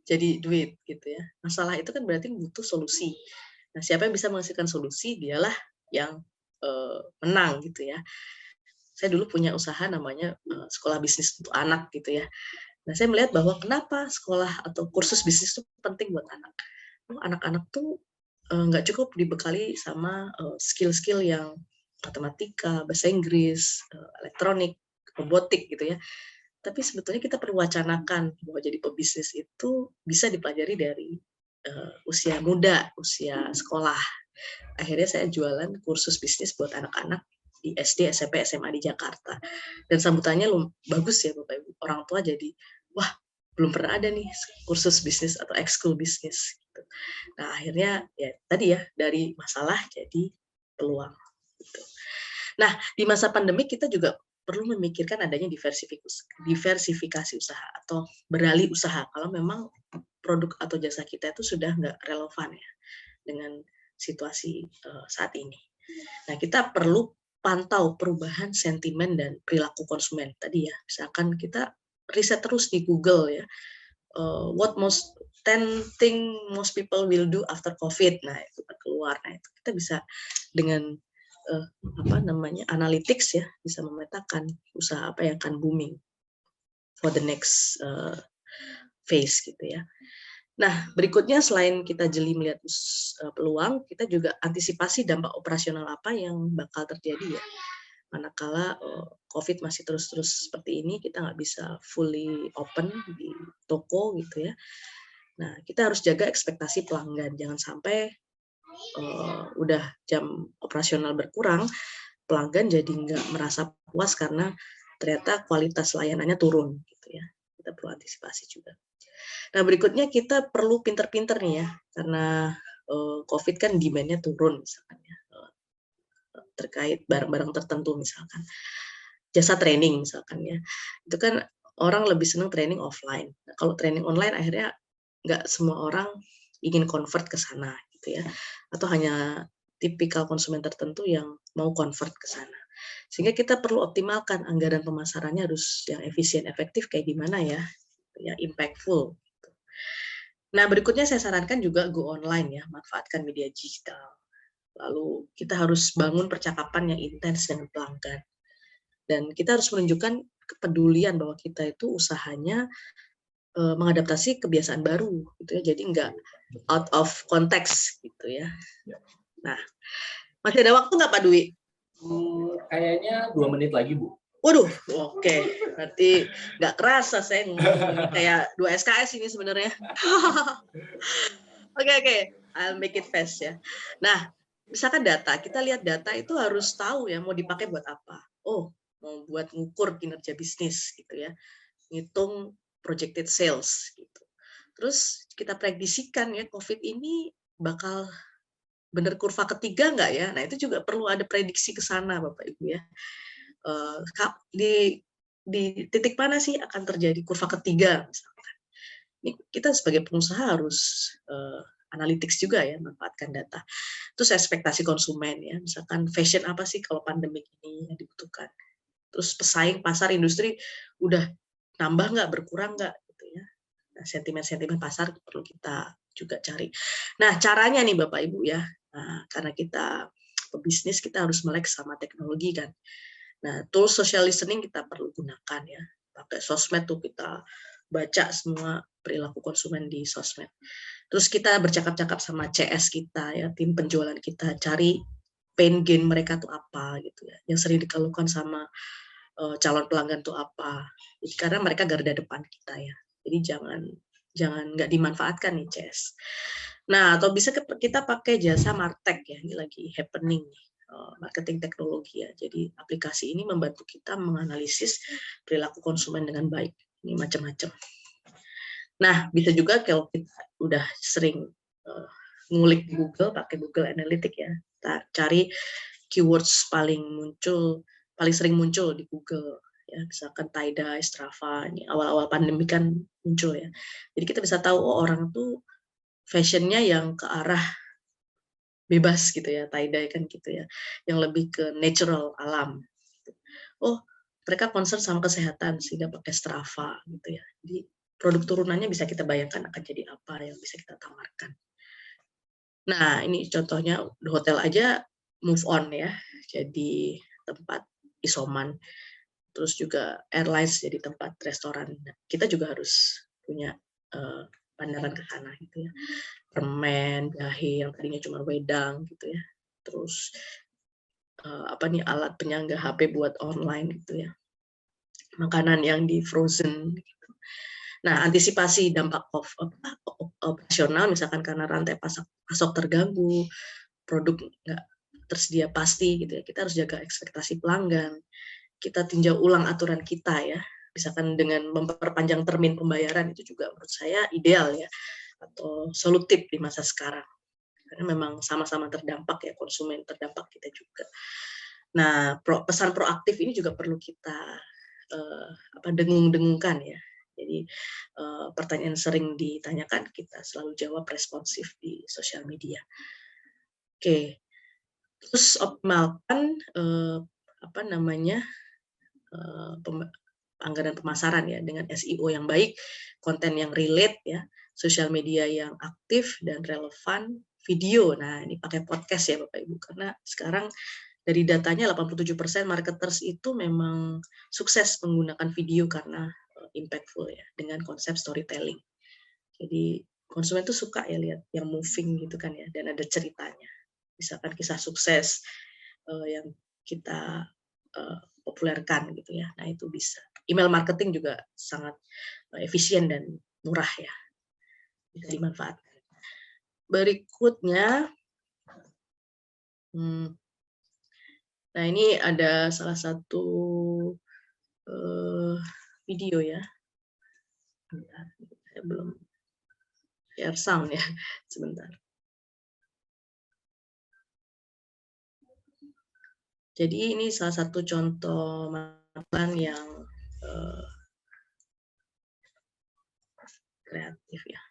jadi duit gitu ya. Masalah itu kan berarti butuh solusi. Nah, siapa yang bisa menghasilkan solusi, dialah yang menang gitu ya. Saya dulu punya usaha namanya sekolah bisnis untuk anak gitu ya. Nah, saya melihat bahwa kenapa sekolah atau kursus bisnis itu penting buat anak. Anak-anak tuh nggak cukup dibekali sama skill-skill yang matematika, bahasa Inggris, elektronik, robotik gitu ya. Tapi sebetulnya kita perlu wacanakan bahwa jadi pebisnis itu bisa dipelajari dari usia muda, usia sekolah. Akhirnya saya jualan kursus bisnis buat anak-anak di SD, SMP, SMA di Jakarta. Dan sambutannya bagus ya Bapak Ibu. Orang tua jadi, wah belum pernah ada nih kursus bisnis atau ekskul bisnis. Gitu. Nah akhirnya ya tadi ya, dari masalah jadi peluang. Gitu. Nah di masa pandemi kita juga perlu memikirkan adanya diversifikasi usaha atau beralih usaha kalau memang produk atau jasa kita itu sudah nggak relevan ya dengan situasi saat ini. Nah kita perlu pantau perubahan sentimen dan perilaku konsumen tadi ya. Misalkan kita riset terus di Google ya, what 10 thing most people will do after COVID. Nah itu keluar. Nah itu kita bisa dengan analytics ya, bisa memetakan usaha apa yang akan booming for the next phase gitu ya. Nah, berikutnya selain kita jeli melihat peluang, kita juga antisipasi dampak operasional apa yang bakal terjadi ya. Manakala COVID masih terus-terus seperti ini, kita nggak bisa fully open di toko gitu ya. Nah, kita harus jaga ekspektasi pelanggan. Jangan sampai udah jam operasional berkurang, pelanggan jadi nggak merasa puas karena ternyata kualitas layanannya turun gitu ya. Kita perlu antisipasi juga. Nah, berikutnya kita perlu pinter-pinter nih ya, karena COVID kan demand-nya turun misalkan ya, terkait barang-barang tertentu misalkan. Jasa training misalkan ya, itu kan orang lebih senang training offline. Nah, kalau training online akhirnya nggak semua orang ingin convert ke sana gitu ya, atau hanya tipikal konsumen tertentu yang mau convert ke sana. Sehingga kita perlu optimalkan anggaran pemasarannya harus yang efisien, efektif kayak gimana ya impactful. Nah, berikutnya saya sarankan juga go online ya, manfaatkan media digital. Lalu kita harus bangun percakapan yang intens dengan pelanggan. Dan kita harus menunjukkan kepedulian bahwa kita itu usahanya mengadaptasi kebiasaan baru gitu ya. Jadi nggak out of context gitu ya. Nah, masih ada waktu nggak Pak Dwi? Kayaknya 2 menit lagi, Bu. Waduh, oke. Berarti nggak kerasa saya ngomong kayak 2 SKS ini sebenarnya. Oke. I'll make it fast ya. Nah, misalkan data, kita lihat data itu harus tahu ya mau dipakai buat apa. Oh, mau buat ngukur kinerja bisnis gitu ya. Ngitung projected sales gitu. Terus kita prediksikan ya COVID ini bakal bener kurva ketiga nggak ya? Nah, itu juga perlu ada prediksi ke sana Bapak Ibu ya. Di titik mana sih akan terjadi kurva ketiga misalkan. Ini kita sebagai pengusaha harus analytics juga ya, manfaatkan data. Terus ekspektasi konsumen ya, misalkan fashion apa sih kalau pandemik ini yang dibutuhkan. Terus pesaing pasar industri udah nambah nggak, berkurang nggak gitu ya. Nah, sentimen-sentimen pasar perlu kita juga cari. Nah, caranya nih Bapak Ibu ya, karena kita pebisnis kita harus melek sama teknologi kan. Nah, tools social listening kita perlu gunakan ya. Pakai sosmed tuh kita baca semua perilaku konsumen di sosmed. Terus kita bercakap-cakap sama CS kita ya, tim penjualan kita, cari pain gain mereka tuh apa gitu ya. Yang sering dikeluhkan sama calon pelanggan tuh apa. Jadi karena mereka garda depan kita ya. Jadi jangan nggak dimanfaatkan nih CS. Nah, atau bisa kita pakai jasa Martech ya, ini lagi happening nih. Marketing teknologi ya. Jadi aplikasi ini membantu kita menganalisis perilaku konsumen dengan baik. Ini macam-macam. Nah, bisa juga kalau kita udah sering ngulik Google, pakai Google Analytics ya. Kita cari keywords paling sering muncul di Google ya, misalkan tie-dye, Strava, ini awal-awal pandemi kan muncul ya. Jadi kita bisa tahu orang tuh fashionnya yang ke arah bebas gitu ya, tie-dye kan gitu ya, yang lebih ke natural, alam. Oh, mereka concern sama kesehatan sehingga pakai Strava gitu ya. Jadi produk turunannya bisa kita bayangkan akan jadi apa yang bisa kita tawarkan. Nah, ini contohnya hotel aja move on ya, jadi tempat isoman. Terus juga airlines jadi tempat restoran. Kita juga harus punya pandangan ke sana gitu ya. Permen, jahe yang tadinya cuma wedang gitu ya. Terus alat penyangga HP buat online gitu ya. Makanan yang di frozen gitu. Nah, antisipasi dampak operasional misalkan karena rantai pasok terganggu, produk nggak tersedia pasti gitu ya. Kita harus jaga ekspektasi pelanggan. Kita tinjau ulang aturan kita ya. Misalkan dengan memperpanjang termin pembayaran itu juga menurut saya ideal ya, atau solutif di masa sekarang. Karena memang sama-sama terdampak ya, konsumen terdampak, kita juga. Nah, pesan proaktif ini juga perlu kita dengung-dengungkan ya. Jadi pertanyaan sering ditanyakan kita selalu jawab responsif di sosial media. Oke, terus optimalkan anggaran pemasaran ya dengan SEO yang baik, konten yang relate ya, sosial media yang aktif dan relevan, video. Nah, ini pakai podcast ya Bapak Ibu, karena sekarang dari datanya 87% marketers itu memang sukses menggunakan video karena impactful ya, dengan konsep storytelling. Jadi konsumen tuh suka ya lihat yang moving gitu kan ya, dan ada ceritanya. Misalkan kisah sukses yang kita populerkan gitu ya. Nah itu bisa. Email marketing juga sangat efisien dan murah ya, bisa dimanfaatkan. Berikutnya, nah ini ada salah satu video ya. Bentar, saya belum share sound ya, sebentar. Jadi ini salah satu contoh makan yang kreatif ya.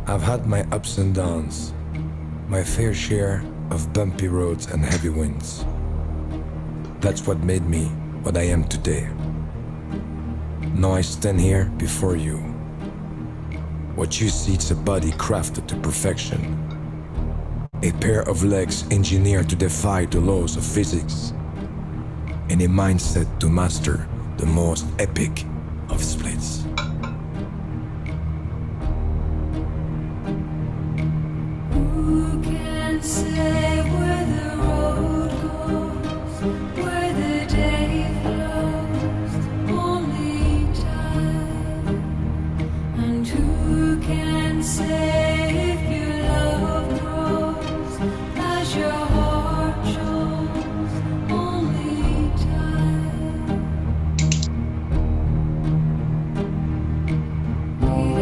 I've had my ups and downs, my fair share of bumpy roads and heavy winds. That's what made me what I am today. Now I stand here before you. What you see is a body crafted to perfection, a pair of legs engineered to defy the laws of physics, and a mindset to master the most epic of splits. Who can say where the road goes, where the day flows? Only time. And who can say if your love grows as your heart shows? Only time. We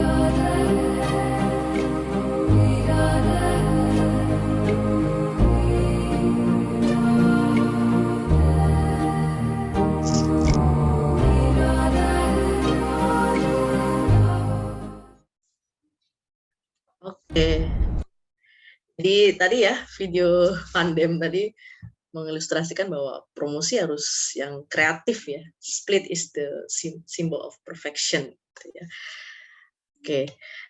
Oke. Jadi tadi ya video Pandem tadi mengilustrasikan bahwa promosi harus yang kreatif ya. Split is the symbol of perfection. Gitu ya. Oke.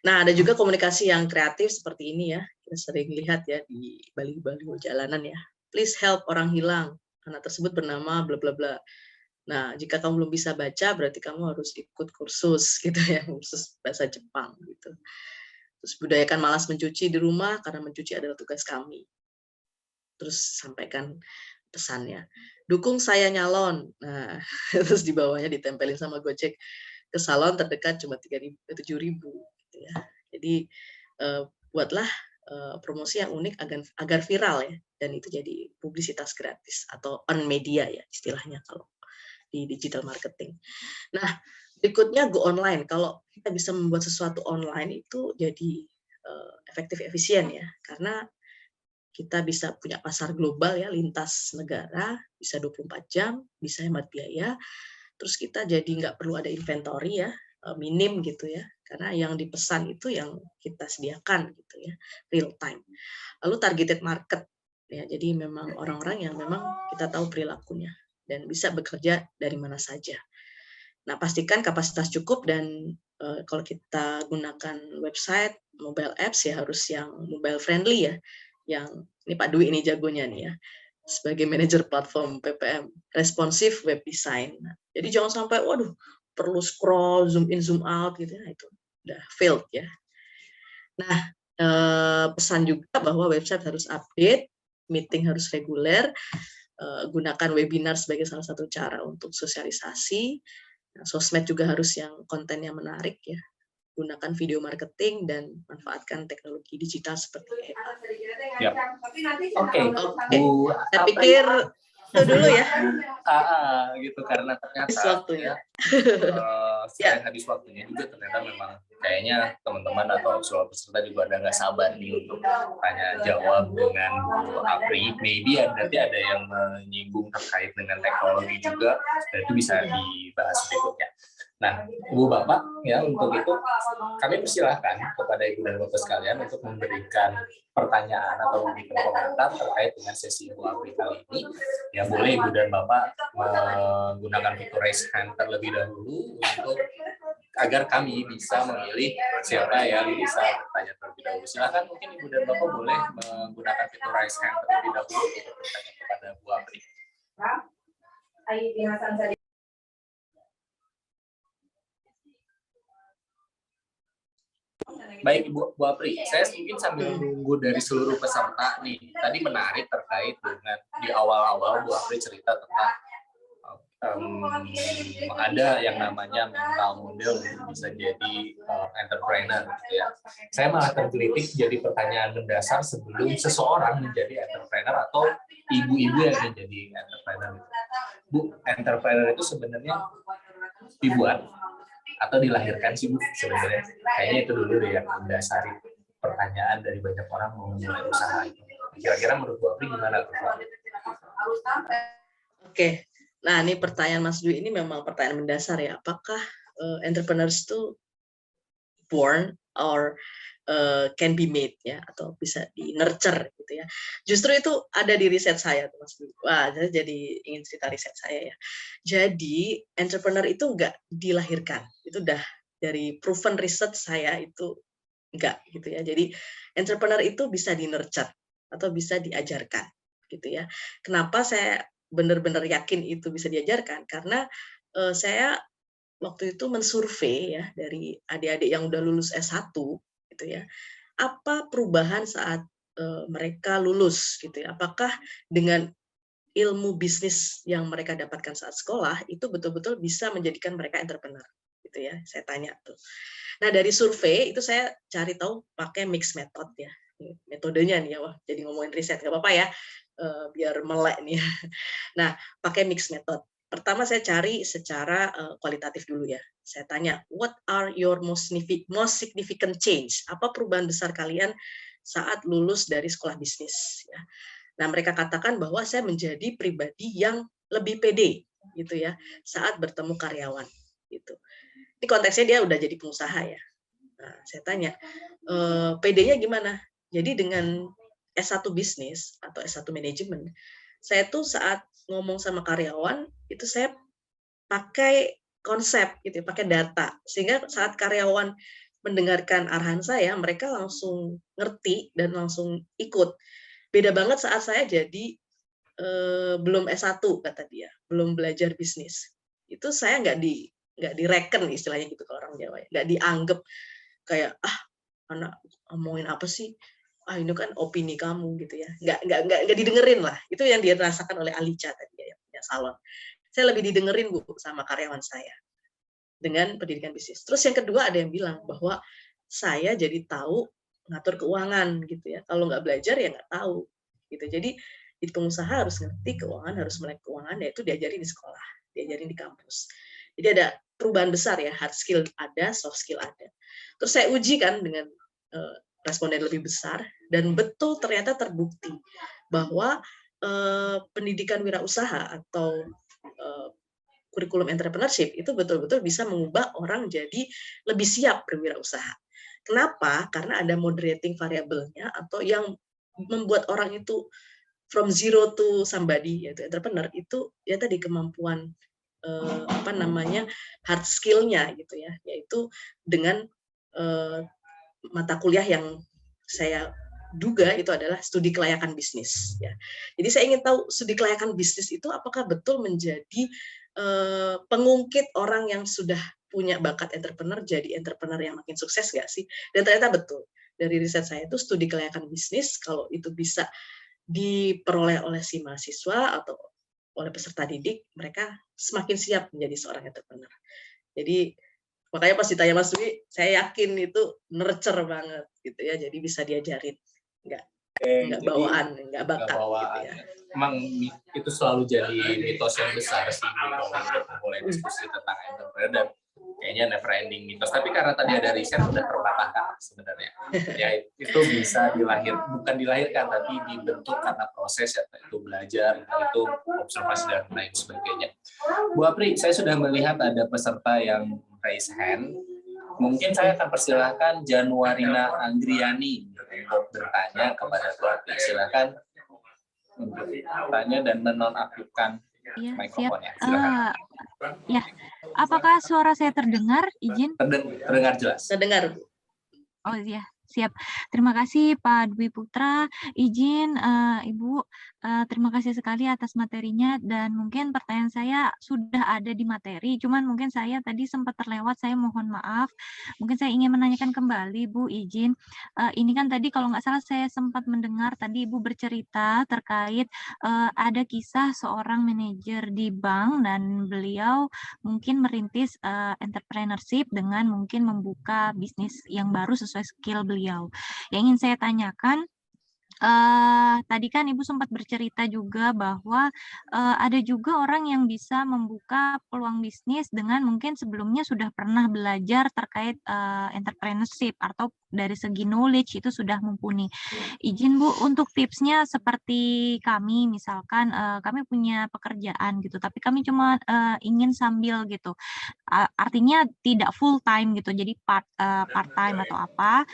Nah ada juga komunikasi yang kreatif seperti ini ya. Kita sering lihat ya di baliho-baliho jalanan ya. Please help orang hilang. Anak tersebut bernama bla bla bla. Nah, jika kamu belum bisa baca, berarti kamu harus ikut kursus gitu ya, kursus bahasa Jepang gitu. Terus budayakan malas mencuci di rumah karena mencuci adalah tugas kami. Terus sampaikan pesannya. Dukung saya nyalon. Nah, terus di bawahnya ditempelin sama Gojek, ke salon terdekat cuma 7.000 gitu ya. Jadi buatlah promosi yang unik agar viral ya, dan itu jadi publisitas gratis atau earn media ya istilahnya kalau di digital marketing. Nah, berikutnya go online. Kalau kita bisa membuat sesuatu online itu jadi efektif efisien ya, karena kita bisa punya pasar global ya, lintas negara, bisa 24 jam, bisa hemat biaya, terus kita jadi nggak perlu ada inventory ya, minim gitu ya, karena yang dipesan itu yang kita sediakan gitu ya, real time. Lalu targeted market ya, jadi memang orang-orang yang memang kita tahu perilakunya dan bisa bekerja dari mana saja. Nah, pastikan kapasitas cukup dan kalau kita gunakan website, mobile apps ya harus yang mobile friendly ya. Yang ini Pak Dwi ini jagonya nih ya. Sebagai manajer platform PPM, responsive web design. Nah, jadi jangan sampai waduh perlu scroll, zoom in, zoom out gitu ya, itu udah failed ya. Nah, pesan juga bahwa website harus update, meeting harus reguler, gunakan webinar sebagai salah satu cara untuk sosialisasi. Nah, sosmed juga harus yang kontennya menarik ya. Gunakan video marketing dan manfaatkan teknologi digital seperti AI. Yep. Oke. Bu, saya pikir itu dulu ya. Gitu karena ternyata waktunya. selain habis waktunya juga ternyata memang kayaknya teman-teman atau seluruh peserta juga ada nggak sabar nih untuk tanya jawab dengan Bu Apri. Maybe nanti ada yang menyinggung terkait dengan teknologi juga, dan itu bisa dibahas berikutnya. Nah, Ibu Bapak, ya untuk itu kami persilahkan kepada Ibu dan Bapak sekalian untuk memberikan pertanyaan atau memberikan komentar terkait dengan sesi Ibu Apri kali ini. Ya boleh Ibu dan Bapak menggunakan fitur raise hand terlebih dahulu untuk agar kami bisa memilih siapa yang bisa bertanya terlebih dahulu. Silakan mungkin Ibu dan Bapak boleh menggunakan fitur raise hand terlebih dahulu untuk bertanya kepada Bu Apri. Baik Bu Apri, saya mungkin sambil menunggu dari seluruh peserta nih. Tadi menarik terkait dengan di awal-awal Bu Apri cerita tentang ada yang namanya mental model untuk bisa jadi entrepreneur gitu ya. Saya malah tergelitik jadi pertanyaan mendasar sebelum seseorang menjadi entrepreneur atau ibu-ibu yang menjadi entrepreneur. Bu, entrepreneur itu sebenarnya dibuat atau dilahirkan sih Bu sebenarnya? Kayaknya itu dulu deh yang mendasari pertanyaan dari banyak orang mau memulai usaha itu. Kira-kira menurut Bu Apri gimana tuh? Oke. Nah, ini pertanyaan Mas Dwi ini memang pertanyaan mendasar ya. Apakah entrepreneurs itu born or can be made ya, atau bisa di nurture gitu ya. Justru itu ada di riset saya tuh Mas Dwi. Wah, saya jadi ingin cerita riset saya ya. Jadi entrepreneur itu enggak dilahirkan. Itu udah dari proven riset saya itu enggak gitu ya. Jadi entrepreneur itu bisa di nurture atau bisa diajarkan gitu ya. Kenapa saya benar-benar yakin itu bisa diajarkan? Karena saya waktu itu mensurvei ya dari adik-adik yang udah lulus S1 gitu ya. Apa perubahan saat mereka lulus gitu ya? Apakah dengan ilmu bisnis yang mereka dapatkan saat sekolah itu betul-betul bisa menjadikan mereka entrepreneur gitu ya? Saya tanya tuh. Nah, dari survei itu saya cari tahu pakai mix method ya. Metodenya nih ya, wah jadi ngomongin riset nggak apa-apa ya, biar melek nih ya. Nah, pakai mix method. Pertama saya cari secara kualitatif dulu ya. Saya tanya, what are your most significant change? Apa perubahan besar kalian saat lulus dari sekolah bisnis? Ya. Nah, mereka katakan bahwa saya menjadi pribadi yang lebih pede gitu ya saat bertemu karyawan gitu. Ini konteksnya dia udah jadi pengusaha ya. Nah, saya tanya, PD-nya gimana? Jadi dengan S1 bisnis atau S1 manajemen, saya tuh saat ngomong sama karyawan itu saya pakai konsep gitu, pakai data, sehingga saat karyawan mendengarkan arahan saya, mereka langsung ngerti dan langsung ikut. Beda banget saat saya jadi belum S1 kata dia, belum belajar bisnis. Itu saya nggak direken istilahnya gitu kalau orang Jawa ya, nggak dianggap kayak anak ngomongin apa sih, ini kan opini kamu gitu ya, nggak didengerin lah. Itu yang dirasakan oleh Alica tadi ya, yang punya salon. Saya lebih didengerin Bu sama karyawan saya dengan pendidikan bisnis. Terus yang kedua ada yang bilang bahwa saya jadi tahu ngatur keuangan gitu ya. Kalau nggak belajar ya nggak tahu gitu. Jadi pengusaha harus ngerti keuangan, harus melek keuangan, yaitu diajarin di sekolah, diajarin di kampus. Jadi ada perubahan besar ya, hard skill ada, soft skill ada. Terus saya uji kan dengan responden lebih besar, dan betul ternyata terbukti bahwa pendidikan wirausaha atau kurikulum entrepreneurship itu betul-betul bisa mengubah orang jadi lebih siap berwirausaha. Kenapa? Karena ada moderating variabelnya atau yang membuat orang itu from zero to somebody, yaitu entrepreneur, itu ya tadi kemampuan hard skill-nya gitu ya, yaitu dengan mata kuliah yang saya duga itu adalah studi kelayakan bisnis ya. Jadi saya ingin tahu studi kelayakan bisnis itu apakah betul menjadi pengungkit orang yang sudah punya bakat entrepreneur jadi entrepreneur yang makin sukses nggak sih? Dan ternyata betul. Dari riset saya itu studi kelayakan bisnis kalau itu bisa diperoleh oleh si mahasiswa atau oleh peserta didik, mereka semakin siap menjadi seorang entrepreneur. Jadi makanya pas ditanya Mas Dwi, saya yakin itu nurture banget gitu ya, jadi bisa diajarin, nggak bawaan, nggak bakat. Gitu ya. Emang itu selalu jadi mitos yang besar sih kalau untuk mulai diskusi tentang entrepreneur, dan kayaknya never ending mitos. Tapi karena tadi ada riset udah terpatahkan sebenarnya. Ya itu bisa bukan dilahirkan, tapi dibentuk karena proses ya, itu belajar, itu observasi dan lain sebagainya. Bu Apri, saya sudah melihat ada peserta yang raise hand. Mungkin saya akan persilahkan Januarina Anggriani untuk bertanya kepada Bu Apri. Silakan untuk bertanya dan menonaktifkan mikrofonnya. Silakan. Ya, Apakah suara saya terdengar? Izin. Terdengar jelas. Terdengar, Bu. Oh iya, siap. Terima kasih Pak Dwi Putra. Izin Ibu, terima kasih sekali atas materinya dan mungkin pertanyaan saya sudah ada di materi, cuman mungkin saya tadi sempat terlewat, saya mohon maaf. Mungkin saya ingin menanyakan kembali, Bu, izin. Ini kan tadi kalau nggak salah saya sempat mendengar tadi Ibu bercerita terkait ada kisah seorang manajer di bank dan beliau mungkin merintis entrepreneurship dengan mungkin membuka bisnis yang baru sesuai skill beliau. Yang ingin saya tanyakan, tadi kan Ibu sempat bercerita juga bahwa ada juga orang yang bisa membuka peluang bisnis dengan mungkin sebelumnya sudah pernah belajar terkait entrepreneurship atau dari segi knowledge itu sudah mumpuni. Izin Bu, untuk tipsnya seperti kami misalkan kami punya pekerjaan gitu, tapi kami cuma ingin sambil gitu. Artinya tidak full time gitu, jadi part time atau apa,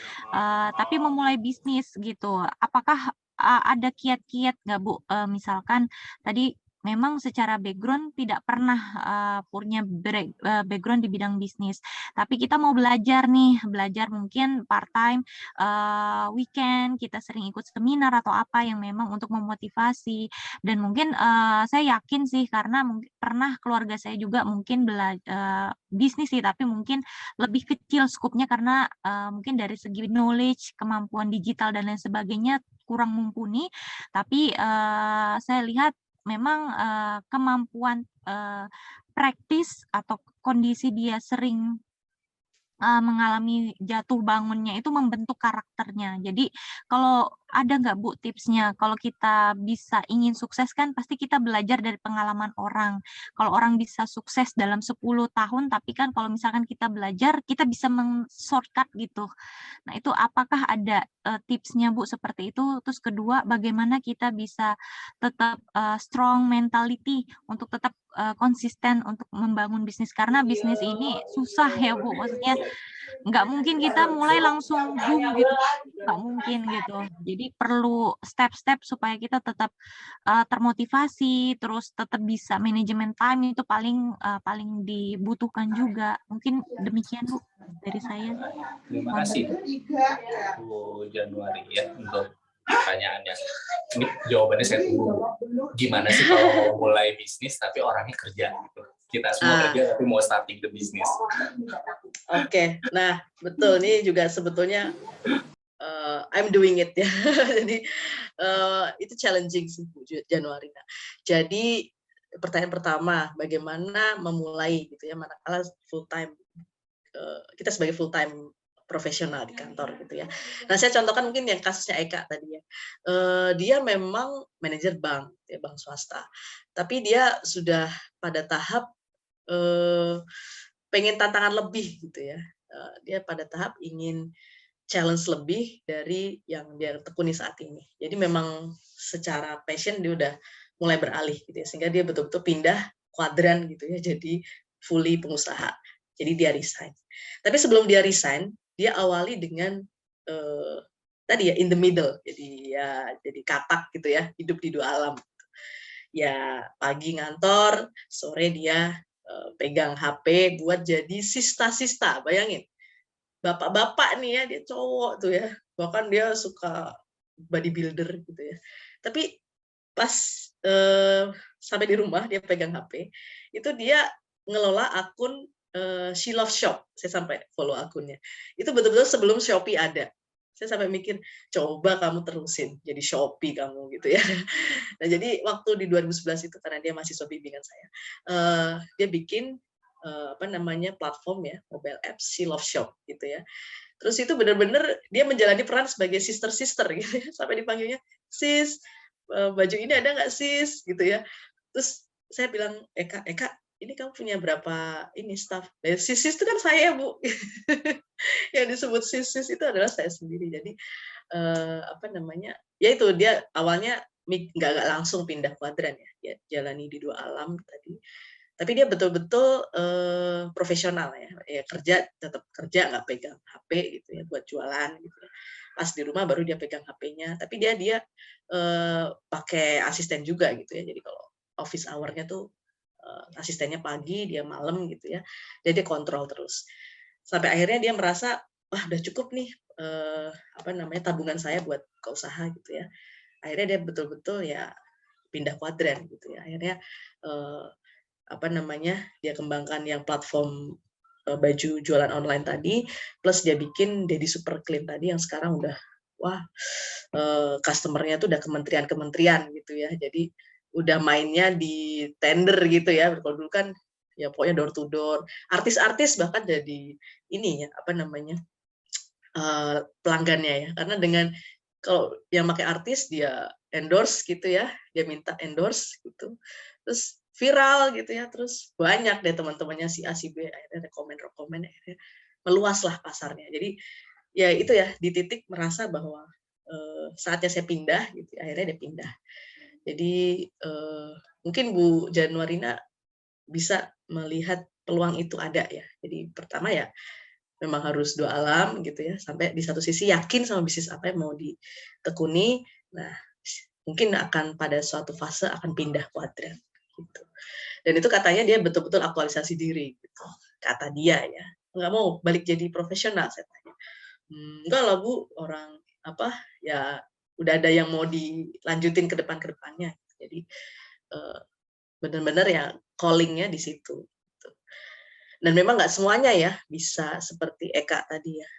tapi memulai bisnis gitu. Apakah ada kiat-kiat nggak Bu? Misalkan tadi memang secara background tidak pernah punya background di bidang bisnis, tapi kita mau belajar nih, belajar mungkin part time, weekend kita sering ikut seminar atau apa yang memang untuk memotivasi dan mungkin saya yakin sih karena pernah keluarga saya juga mungkin bisnis sih, tapi mungkin lebih kecil skupnya karena mungkin dari segi knowledge, kemampuan digital dan lain sebagainya kurang mumpuni. Tapi saya lihat memang kemampuan praktis atau kondisi dia sering mengalami jatuh bangunnya itu membentuk karakternya. Jadi kalau ada nggak Bu tipsnya? Kalau kita bisa ingin sukses kan pasti kita belajar dari pengalaman orang. Kalau orang bisa sukses dalam 10 tahun, tapi kan kalau misalkan kita belajar, kita bisa shortcut gitu. Nah itu apakah ada tipsnya Bu seperti itu? Terus kedua, bagaimana kita bisa tetap strong mentality untuk tetap konsisten untuk membangun bisnis karena bisnis ini susah ya Bu, maksudnya nggak mungkin kita mulai langsung boom gitu, nggak mungkin gitu. Jadi perlu step-step supaya kita tetap termotivasi, terus tetap bisa manajemen time itu paling dibutuhkan juga. Mungkin demikian Bu dari saya. Terima kasih Bu Januari ya untuk pertanyaannya. Ini jawabannya saya tunggu. Gimana sih kalau mau mulai bisnis tapi orangnya kerja gitu? Kita semua kerja tapi mau starting the business. Oke, nah betul ini juga sebetulnya I'm doing it ya. Jadi itu challenging sih Bu Januari. Nah, jadi pertanyaan pertama, bagaimana memulai gitu ya manakala full time kita sebagai full time profesional di kantor gitu ya. Nah saya contohkan mungkin yang kasusnya Eka tadi ya. Dia memang manajer bank, ya bank swasta. Tapi dia sudah pada tahap pengen tantangan lebih gitu ya. Dia pada tahap ingin challenge lebih dari yang dia tekuni saat ini. Jadi memang secara passion dia udah mulai beralih gitu ya. Sehingga dia betul-betul pindah kuadran gitu ya. Jadi fully pengusaha. Jadi dia resign. Tapi sebelum dia resign, dia awali dengan tadi ya in the middle. Jadi katak gitu ya, hidup di dua alam. Ya pagi ngantor, sore dia pegang HP buat jadi sista-sista. Bayangin, bapak-bapak nih ya, dia cowok tuh ya, bahkan dia suka bodybuilder gitu ya. Tapi pas sampai di rumah dia pegang HP, itu dia ngelola akun She Love Shop. Saya sampai follow akunnya. Itu betul-betul sebelum Shopee ada. Saya sampai mikir, coba kamu terusin jadi Shopee kamu gitu ya. Nah jadi waktu di 2011 itu karena dia mahasiswa bimbingan saya, dia bikin platform ya, mobile app She Love Shop gitu ya. Terus itu benar-benar dia menjalani peran sebagai sister gitu ya. Sampai dipanggilnya, sis, baju ini ada nggak sis gitu ya. Terus saya bilang, Eka, ini kamu punya berapa ini staff? Sis itu kan saya Bu. Yang disebut sis itu adalah saya sendiri. Jadi ya itu dia awalnya nggak langsung pindah kuadran ya, jalani di dua alam tadi. Tapi dia betul-betul profesional ya kerja tetap kerja, nggak pegang HP gitu ya buat jualan gitu ya. Pas di rumah baru dia pegang HP-nya. Tapi dia pakai asisten juga gitu ya. Jadi kalau office hour-nya tuh asistennya pagi, dia malam gitu ya. Jadi dia kontrol terus. Sampai akhirnya dia merasa, wah udah cukup nih tabungan saya buat buka usaha gitu ya. Akhirnya dia betul-betul ya pindah kuadran gitu ya. Akhirnya dia kembangkan yang platform baju jualan online tadi, plus dia bikin Dedi Super Clean tadi yang sekarang udah customer-nya tuh udah kementerian-kementerian gitu ya. Jadi udah mainnya di tender gitu ya. Kalau dulu kan ya pokoknya door to door. Artis-artis bahkan jadi ini ya pelanggannya ya. Karena dengan kalau yang pakai artis dia endorse gitu ya, dia minta endorse gitu. Terus viral gitu ya, terus banyak deh teman-temannya si A si B akhirnya rekomen akhirnya meluaslah pasarnya. Jadi ya itu ya di titik merasa bahwa saatnya saya pindah gitu, akhirnya dia pindah. Jadi mungkin Bu Januarina bisa melihat peluang itu ada ya. Jadi pertama ya memang harus dua alam gitu ya, sampai di satu sisi yakin sama bisnis apa yang mau ditekuni. Nah, mungkin akan pada suatu fase akan pindah kuadran gitu. Dan itu katanya dia betul-betul aktualisasi diri gitu. Kata dia ya. Nggak mau balik jadi profesional, saya tanya. Enggak lah Bu, orang ya udah ada yang mau dilanjutin ke depannya. Jadi benar-benar ya callingnya di situ. Dan memang nggak semuanya ya bisa seperti Eka tadi ya.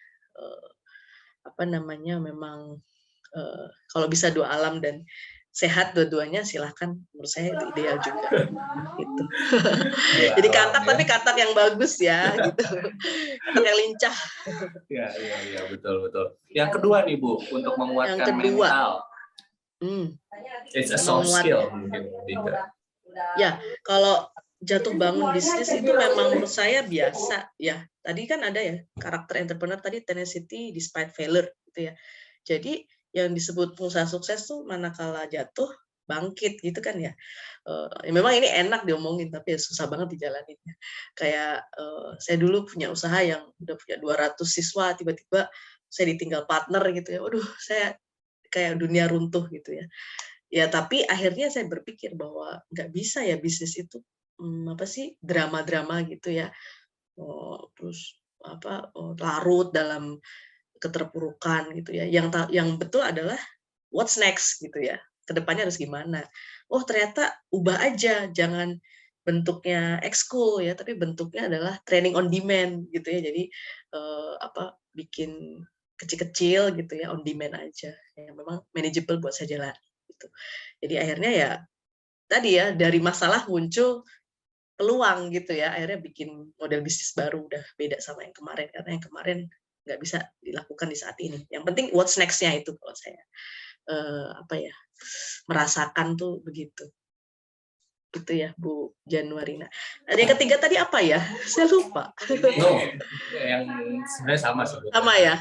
Memang kalau bisa dua alam dan sehat dua-duanya silahkan, menurut saya itu ideal juga gitu. Jadi katak tapi katak yang bagus ya gitu. Katak yang lincah. Iya betul. Yang kedua nih Bu, untuk menguatkan mental. It's a soft skill mungkin. Ya, kalau jatuh bangun bisnis itu memang menurut saya biasa ya. Tadi kan ada ya karakter entrepreneur tadi, tenacity despite failure gitu ya. Jadi yang disebut pengusaha sukses tuh manakala jatuh bangkit gitu kan ya. Memang ini enak diomongin tapi ya susah banget dijalaninnya. Kayak saya dulu punya usaha yang udah punya 200 siswa, tiba-tiba saya ditinggal partner gitu ya. Waduh, saya kayak dunia runtuh gitu ya. Ya tapi akhirnya saya berpikir bahwa nggak bisa ya bisnis itu drama-drama gitu ya. Terus larut dalam keterpurukan gitu ya. Yang betul adalah what's next gitu ya. Kedepannya harus gimana? Oh ternyata ubah aja, jangan bentuknya ekskul ya, tapi bentuknya adalah training on demand gitu ya. Jadi bikin kecil-kecil gitu ya, on demand aja. Yang memang manageable buat saya jalan gitu. Jadi akhirnya ya tadi ya dari masalah muncul peluang gitu ya, akhirnya bikin model bisnis baru udah beda sama yang kemarin, karena yang kemarin nggak bisa dilakukan di saat ini. Yang penting what's next-nya itu kalau saya merasakan tuh begitu. Gitu ya Bu Januarina. Yang ketiga tadi apa ya? Saya lupa. Yang sebenarnya sama sih. Sama ya.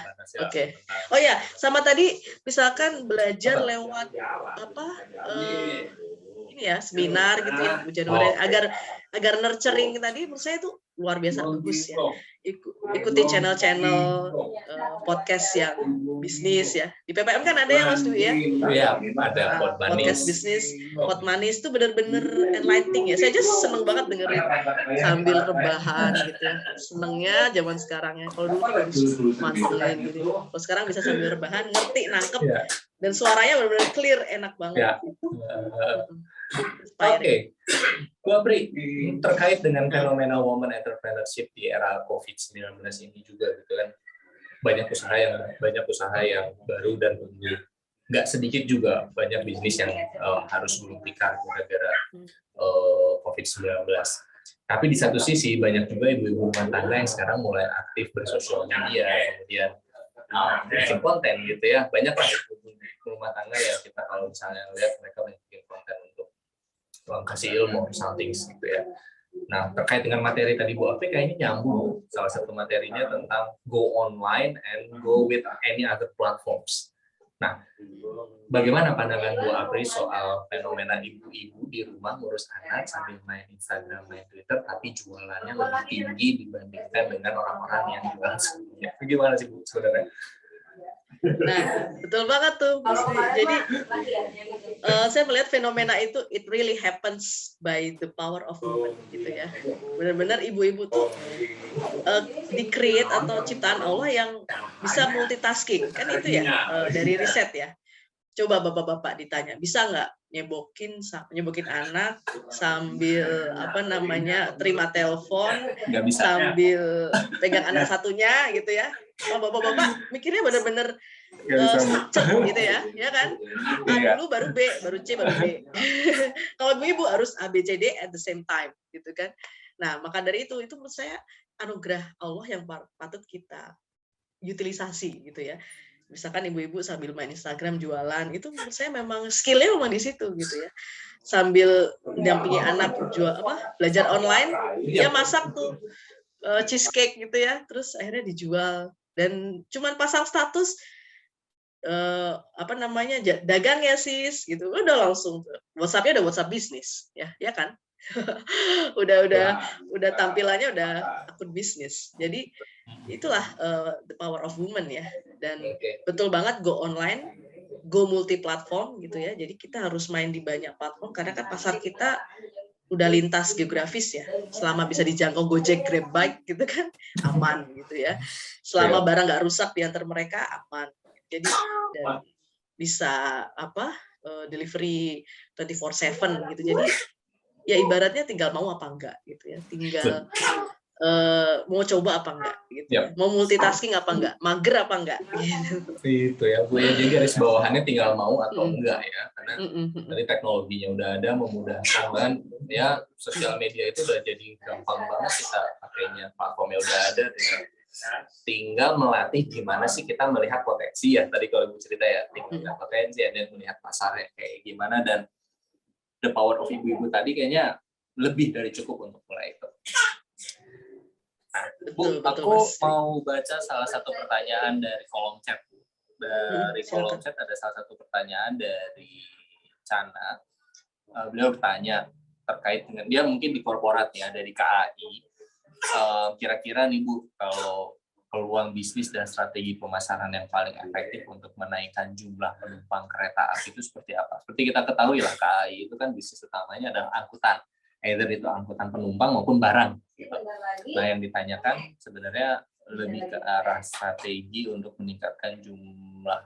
Oke. Oh ya, sama tadi misalkan belajar lewat ini ya seminar gitu ya Bu Januari agar nurturing tadi menurut saya itu luar biasa bagus ya. Ikuti channel-channel podcast yang bisnis ya. Di PPM kan ada ya Mas Dwi ya? Iya, ada podcast bisnis, Pod Manis itu benar-benar enlightening ya. Saya aja seneng banget dengerin sambil rebahan gitu ya. Senengnya zaman sekarang ya. Kalau dulu kan harus mantengin gitu. Kalau sekarang bisa sambil rebahan, ngerti, nangkep, dan suaranya benar-benar clear, enak banget. Oke, Bu Apri, terkait dengan fenomena woman entrepreneurship di era COVID-19 ini juga gitu kan, banyak usaha yang baru dan nggak sedikit juga banyak bisnis yang harus gulung tikar gara-gara COVID-19. Tapi di satu sisi banyak juga ibu-ibu rumah tangga yang sekarang mulai aktif bersosial media, kemudian bikin konten gitu ya. Banyak lah rumah tangga yang kita kalau misalnya lihat mereka banyak bikin konten untuk kasih ilmu, something gitu ya. Nah, terkait dengan materi tadi Bu Apri kayaknya nyambung. Salah satu materinya tentang go online and go with any other platforms. Nah, bagaimana pandangan Bu Apri soal fenomena ibu-ibu di rumah ngurus anak sambil main Instagram, main Twitter, tapi jualannya lebih tinggi dibandingkan dengan orang-orang yang jualan sebelumnya? Bagaimana sih Bu sebenarnya? Nah, betul banget tuh. Jadi saya melihat fenomena itu it really happens by the power of woman gitu ya. Benar-benar ibu-ibu tuh di-create atau ciptaan Allah yang bisa multitasking. Kan itu ya dari riset ya. Coba bapak-bapak ditanya, bisa nggak nyebokin anak sambil terima telepon, Nggak bisa. sambil pegang anak satunya gitu ya. Oh, bapak-bapak mikirnya benar-benar structure gitu ya kan? A dulu baru B, baru C, baru D. Kalau ibu harus A, B, C, D at the same time gitu kan. Nah, maka dari itu menurut saya anugerah Allah yang patut kita utilisasi gitu ya. Misalkan ibu-ibu sambil main Instagram jualan, itu menurut saya memang skill-nya memang di situ gitu ya. Sambil dampingi anak belajar online, dia masak tuh cheesecake gitu ya, terus akhirnya dijual dan cuman pasang status dagang ya sis gitu, udah langsung WhatsApp-nya udah WhatsApp bisnis ya kan. udah tampilannya udah akun bisnis. Jadi itulah the power of woman ya. Dan betul banget go online, go multi platform gitu ya. Jadi kita harus main di banyak platform karena kan pasar kita udah lintas geografis ya. Selama bisa dijangkau Gojek, Grab Bike gitu kan aman gitu ya. Selama barang nggak rusak di antar mereka aman. Jadi dan bisa delivery 24/7 gitu. Jadi ya ibaratnya tinggal mau apa enggak gitu ya, tinggal mau coba apa enggak gitu ya. Mau multitasking apa enggak, mager apa enggak gitu. Itu ya Bu ya, jadi garis bawahannya tinggal mau atau enggak ya, karena dari teknologinya udah ada, memudahkan banget ya, sosial media itu udah jadi gampang banget kita pakainya, platformnya udah ada, tinggal melatih gimana sih kita melihat potensi ya, tadi kalau Ibu cerita ya, tinggal potensi ya, dan melihat pasarnya kayak gimana, dan the power of ibu-ibu tadi kayaknya lebih dari cukup untuk mulai itu. Nah, Bu, aku mau baca salah satu pertanyaan dari kolom chat. Dari kolom chat ada salah satu pertanyaan dari Cana. Beliau bertanya terkait dengan, dia mungkin di korporat ya, dari KAI. Kira-kira nih Bu, kalau peluang bisnis dan strategi pemasaran yang paling efektif untuk menaikkan jumlah penumpang kereta api itu seperti apa? Seperti kita ketahui lah, KAI itu kan bisnis utamanya adalah angkutan, either itu angkutan penumpang maupun barang. Gitu. Nah, yang ditanyakan sebenarnya lebih ke arah strategi untuk meningkatkan jumlah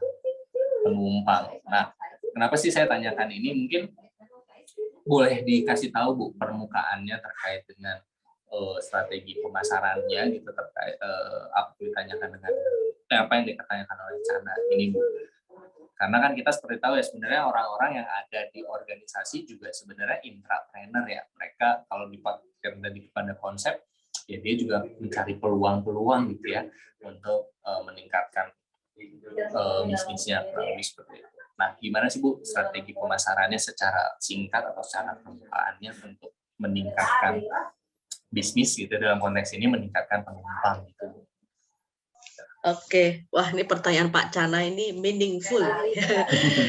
penumpang. Nah, kenapa sih saya tanyakan ini? Mungkin boleh dikasih tahu Bu permukaannya terkait dengan strategi pemasarannya gitu, terkait apa yang ditanyakan dengan apa yang ditanyakan oleh Cana ini Bu. Karena kan kita seperti tahu ya, sebenarnya orang-orang yang ada di organisasi juga sebenarnya intrapreneur ya. Mereka kalau dipakai pada konsep ya, dia juga mencari peluang-peluang gitu ya untuk meningkatkan bisnisnya, lebih seperti itu. Nah, gimana sih Bu strategi pemasarannya secara singkat atau secara permukaannya untuk meningkatkan bisnis gitu, dalam konteks ini meningkatkan penumpang gitu. Oke, wah ini pertanyaan Pak Cana ini meaningful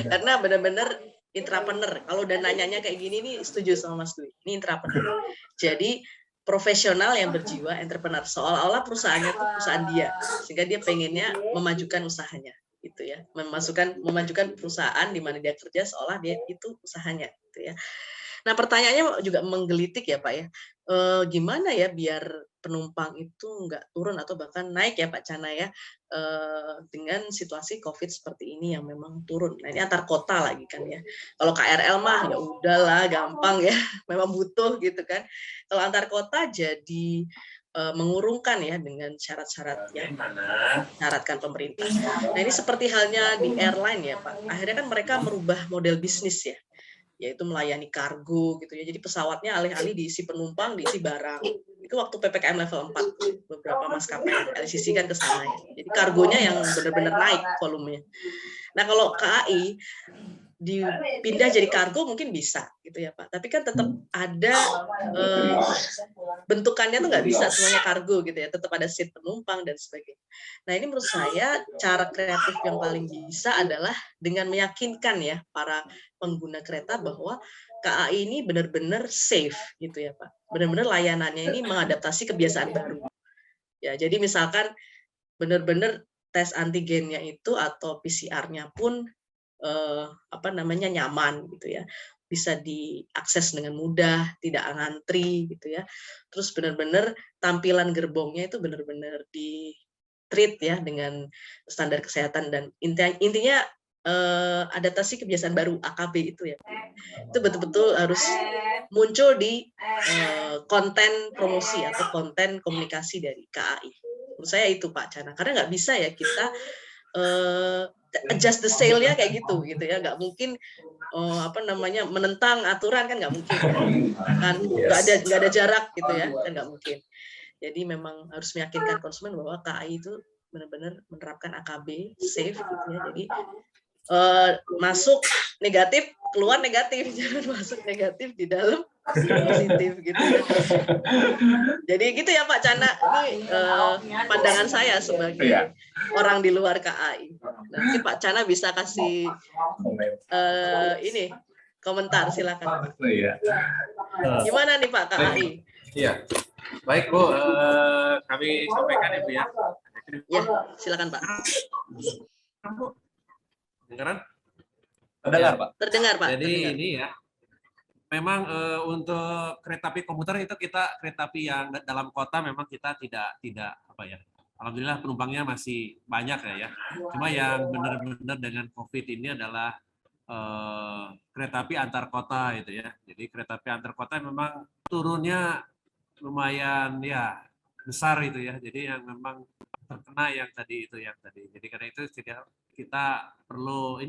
karena benar-benar intrapreneur. Kalau udah nanyanya kayak gini nih, setuju sama Mas Dwi. Ini intrapreneur. Jadi profesional yang berjiwa entrepreneur, seolah-olah perusahaannya tuh perusahaan dia, sehingga dia pengennya memajukan usahanya gitu ya, memajukan perusahaan di mana dia kerja seolah dia itu usahanya gitu ya. Nah, pertanyaannya juga menggelitik ya Pak ya, gimana ya biar penumpang itu nggak turun atau bahkan naik ya Pak Cana ya, dengan situasi COVID seperti ini yang memang turun. Nah, ini antar kota lagi kan ya. Kalau KRL mah ya udahlah gampang ya, memang butuh gitu kan. Kalau antar kota jadi mengurungkan ya dengan syarat-syarat yang syaratkan pemerintah. Nah, ini seperti halnya di airline ya Pak. Akhirnya kan mereka merubah model bisnis ya, yaitu melayani kargo gitu ya. Jadi pesawatnya alih-alih diisi penumpang, diisi barang. Itu waktu PPKM level 4, beberapa maskapai LCC kan ke sana ya. Jadi kargonya yang benar-benar naik volumenya. Nah, kalau KAI dipindah jadi kargo mungkin bisa gitu ya Pak. Tapi kan tetap ada bentukannya tuh nggak bisa semuanya kargo gitu ya. Tetap ada seat penumpang dan sebagainya. Nah, ini menurut saya cara kreatif yang paling bisa adalah dengan meyakinkan ya para pengguna kereta bahwa KAI ini benar-benar safe gitu ya Pak. Benar-benar layanannya ini mengadaptasi kebiasaan baru. Ya, jadi misalkan benar-benar tes antigennya itu atau PCR-nya pun nyaman gitu ya, bisa diakses dengan mudah, tidak ngantri gitu ya. Terus benar-benar tampilan gerbongnya itu benar-benar di-treat ya dengan standar kesehatan, dan intinya adaptasi kebiasaan baru AKB itu ya. Itu betul-betul harus muncul di konten promosi atau konten komunikasi dari KAI. Menurut saya itu Pak Cana, karena nggak bisa ya kita adjust the sale-nya kayak gitu ya, nggak mungkin menentang aturan, kan nggak mungkin kan, nggak ada jarak gitu ya, kan nggak mungkin. Jadi memang harus meyakinkan konsumen bahwa KAI itu benar-benar menerapkan AKB safe gitu ya. Jadi masuk negatif, keluar negatif, jangan masuk negatif di dalam positif gitu ya. Jadi gitu ya Pak Cana, ini pandangan saya sebagai orang di luar KAI. Nanti Pak Cana bisa kasih komentar, silakan. Gimana nih Pak KAI? Iya, baik Bu, kami sampaikan ya Bu ya. Ya, silakan Pak. Dengaran? Terdengar Pak. Terdengar Pak. Jadi terdengar. ini ya, memang untuk kereta api komuter itu kereta api yang dalam kota memang kita tidak apa ya. Alhamdulillah penumpangnya masih banyak ya. Cuma yang benar-benar dengan COVID ini adalah kereta api antar kota itu ya. Jadi kereta api antar kota memang turunnya lumayan ya besar itu ya. Jadi yang memang terkena yang tadi. Jadi karena itu kita perlu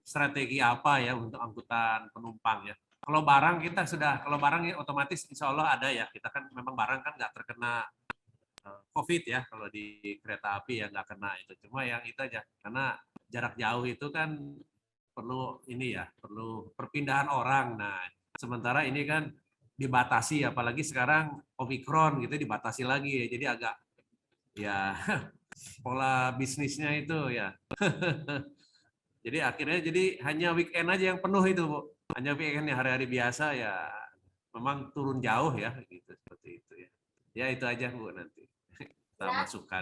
strategi apa ya untuk angkutan penumpang ya. Kalau barang kalau barang ya otomatis insya Allah ada ya. Kita kan memang barang kan nggak terkena COVID ya, kalau di kereta api ya nggak kena itu. Cuma yang itu aja, karena jarak jauh itu kan perlu perlu perpindahan orang. Nah, sementara ini kan dibatasi, apalagi sekarang Omikron gitu dibatasi lagi ya. Jadi agak ya pola bisnisnya itu ya. Jadi akhirnya hanya weekend aja yang penuh itu Bu. Hanya weekend hari-hari biasa ya memang turun jauh ya gitu, seperti itu ya. Ya itu aja Bu nanti. Kita masukkan.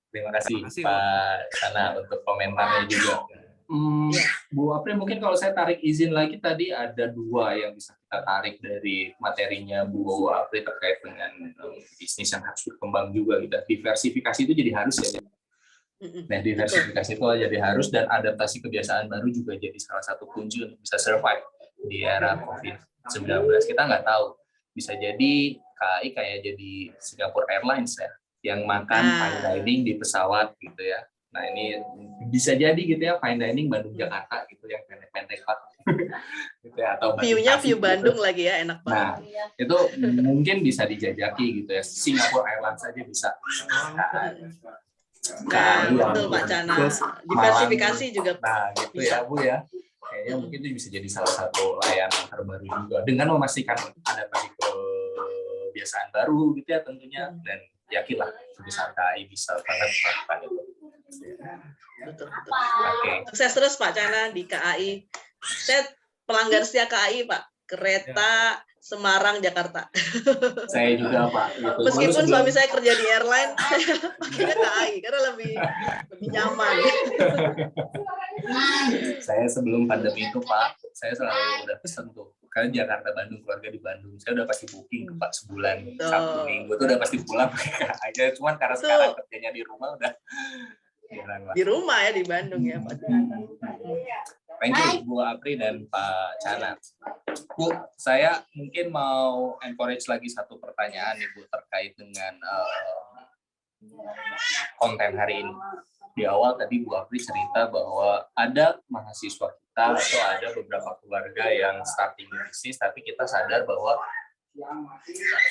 Terima kasih Pak Cana untuk komentarnya juga. Bu April, mungkin kalau saya tarik izin lagi, tadi ada 2 yang bisa kita tarik dari materinya Bu April terkait dengan bisnis yang harus berkembang juga. Diversifikasi itu jadi harus ya. Nah, diversifikasi itu jadi harus, dan adaptasi kebiasaan baru juga jadi salah satu kunci untuk bisa survive di era COVID-19. Kita nggak tahu, bisa jadi KAI kayak jadi Singapore Airlines ya, yang makan fine dining di pesawat gitu ya. Nah ini bisa jadi gitu ya, fine dining Bandung-Jakarta gitu yang pendek-pendek Pak. Gitu ya, atau view-nya view gitu. Bandung lagi ya, enak banget. Nah itu mungkin bisa dijajaki gitu ya, Singapore Airlines saja bisa. Nah, betul Pak Cana. Diversifikasi juga. Nah gitu bisa. ya Bu ya. Kayaknya mungkin itu bisa jadi salah satu layanan terbaru juga, dengan memastikan adaptasi kebiasaan baru gitu ya tentunya, dan yakinlah perusahaan KAI bisa banget melakukan itu. Betul. Oke. Sukses terus Pak Cana di KAI. Saya pelanggan setia KAI Pak. Kereta Semarang Jakarta. Saya juga Pak. Gitu. Meskipun suami saya kerja di airline, saya pakainya KAI karena lebih nyaman. Saya sebelum pandemi itu Pak, saya selalu udah pesen tuh. Karena Jakarta Bandung, keluarga di Bandung, saya udah pasti booking Pak sebulan, Sabtu Minggu tuh udah pasti pulang aja. Cuman karena sekarang kerjanya di rumah udah di rumah ya, di Bandung ya Pak. Thank you Bu Apri dan Pak Cana. Bu, saya mungkin mau encourage lagi satu pertanyaan nih Bu, terkait dengan konten hari ini. Di awal tadi Bu Apri cerita bahwa ada mahasiswa kita atau ada beberapa keluarga yang starting bisnis, tapi kita sadar bahwa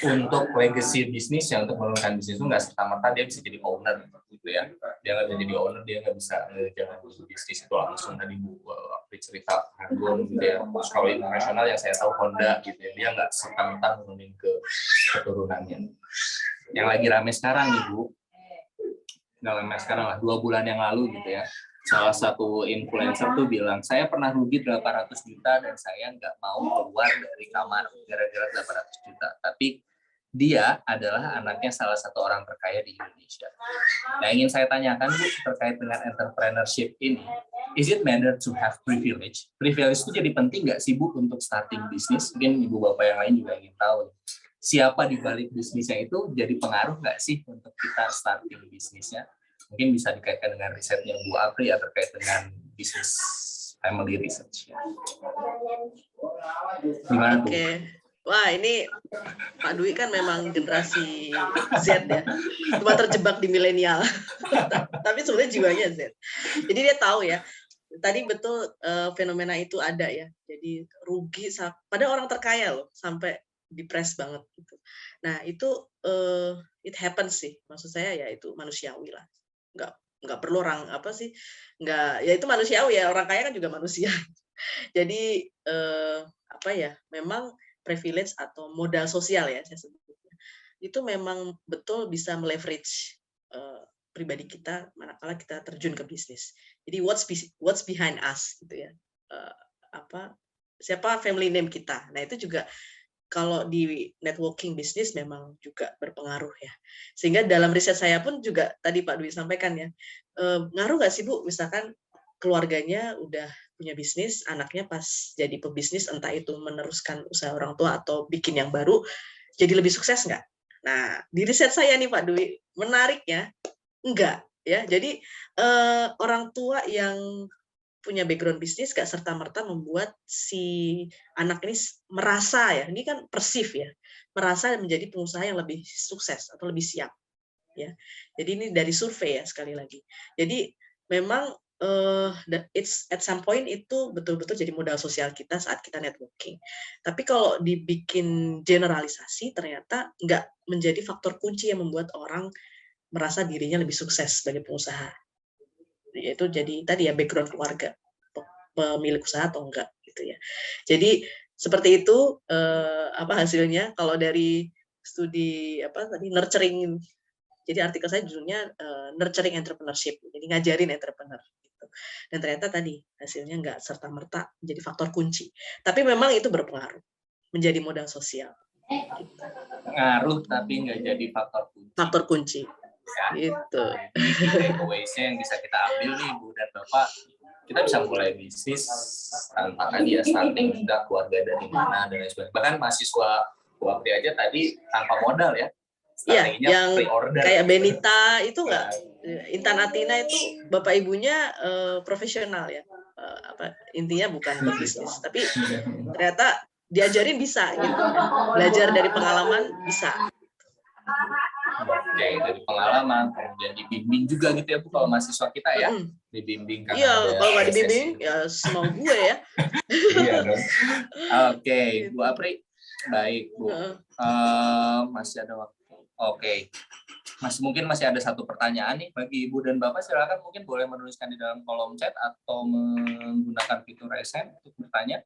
untuk legacy bisnisnya, untuk menurunkan bisnis itu nggak serta-merta dia bisa jadi owner gitu ya. Dia nggak bisa jadi owner, dia nggak bisa jalan bisnis itu langsung. Tadi Bu Apri cerita Hargon gitu ya. Terus kalau internasional yang saya tahu Honda gitu ya, dia nggak serta-merta menurunin ke keturunannya. Yang lagi rame sekarang nih Bu, nggak lama sekarang lah, 2 bulan yang lalu gitu ya, salah satu influencer tuh bilang, saya pernah rugi 800 juta dan saya nggak mau keluar dari kamar gara-gara 800 juta. Tapi dia adalah anaknya salah satu orang terkaya di Indonesia. Nah, ingin saya tanyakan Bu terkait dengan entrepreneurship ini, is it matter to have privilege? Privilege itu jadi penting nggak sih Bu untuk starting bisnis? Mungkin Ibu Bapak yang lain juga ingin tahu. Siapa di balik bisnisnya itu jadi pengaruh nggak sih untuk kita starting bisnisnya? Mungkin bisa dikaitkan dengan risetnya Bu Apri ya terkait dengan bisnis family research. Gimana tuh? Oke. Wah, ini Pak Dwi kan memang generasi Z ya. Cuma terjebak di milenial. Tapi sebenarnya jiwanya Z. Jadi dia tahu ya. Tadi betul fenomena itu ada ya. Jadi rugi pada orang terkaya loh sampai depres banget gitu. Nah, itu it happens sih. Maksud saya ya itu manusiawi lah. Nggak perlu orang apa sih? Nggak, ya itu manusiawi ya. Orang kaya kan juga manusia. Jadi apa ya? Memang privilege atau modal sosial ya saya sebutnya. Itu memang betul bisa meleverage pribadi kita manakala kita terjun ke bisnis. Jadi what's behind us gitu ya. Siapa family name kita. Nah, itu juga kalau di networking bisnis memang juga berpengaruh ya. Sehingga dalam riset saya pun juga tadi Pak Dwi sampaikan ya, ngaruh nggak sih Bu, misalkan keluarganya udah punya bisnis, anaknya pas jadi pebisnis, entah itu meneruskan usaha orang tua atau bikin yang baru, jadi lebih sukses nggak? Nah, di riset saya nih Pak Dwi, menariknya, enggak. Ya, jadi orang tua yang punya background bisnis gak serta-merta membuat si anak ini merasa ya, ini kan persif ya, merasa menjadi pengusaha yang lebih sukses atau lebih siap. Ya, jadi ini dari survei ya sekali lagi. Jadi memang it's at some point itu betul-betul jadi modal sosial kita saat kita networking. Tapi kalau dibikin generalisasi ternyata nggak menjadi faktor kunci yang membuat orang merasa dirinya lebih sukses sebagai pengusaha. Yaitu jadi tadi ya background keluarga, pemilik usaha atau enggak gitu ya. Jadi seperti itu apa hasilnya kalau dari studi apa tadi nurturing. Jadi artikel saya judulnya nurturing entrepreneurship. Jadi ngajarin entrepreneur. Dan ternyata tadi hasilnya nggak serta-merta menjadi faktor kunci. Tapi memang itu berpengaruh menjadi modal sosial. Gitu. Pengaruh tapi nggak jadi faktor kunci. Faktor kunci. Ya. Gitu. Jadi takeaways-nya yang bisa kita ambil nih Bu dan Bapak, kita bisa mulai bisnis tanpa tadi ya starting juga keluarga dari mana dan lain sebagainya. Bahkan mahasiswa Bu Apri aja tadi tanpa modal ya. Iya, yang pre-order. kayak Benita itu enggak, Intan Atina itu bapak ibunya profesional ya, intinya bukan bisnis, tapi ternyata diajarin bisa gitu, belajar dari pengalaman bisa. Oke, dari pengalaman, kemudian dibimbing juga gitu ya Bu kalau mahasiswa kita ya, dibimbing. Iya, kalau nggak dibimbing ya semau gue ya. Iya dong. Oke, Bu Apri, baik Bu. Masih ada waktu. Oke, mungkin masih ada satu pertanyaan nih bagi Ibu dan Bapak, silakan mungkin boleh menuliskan di dalam kolom chat atau menggunakan fitur raise hand untuk bertanya.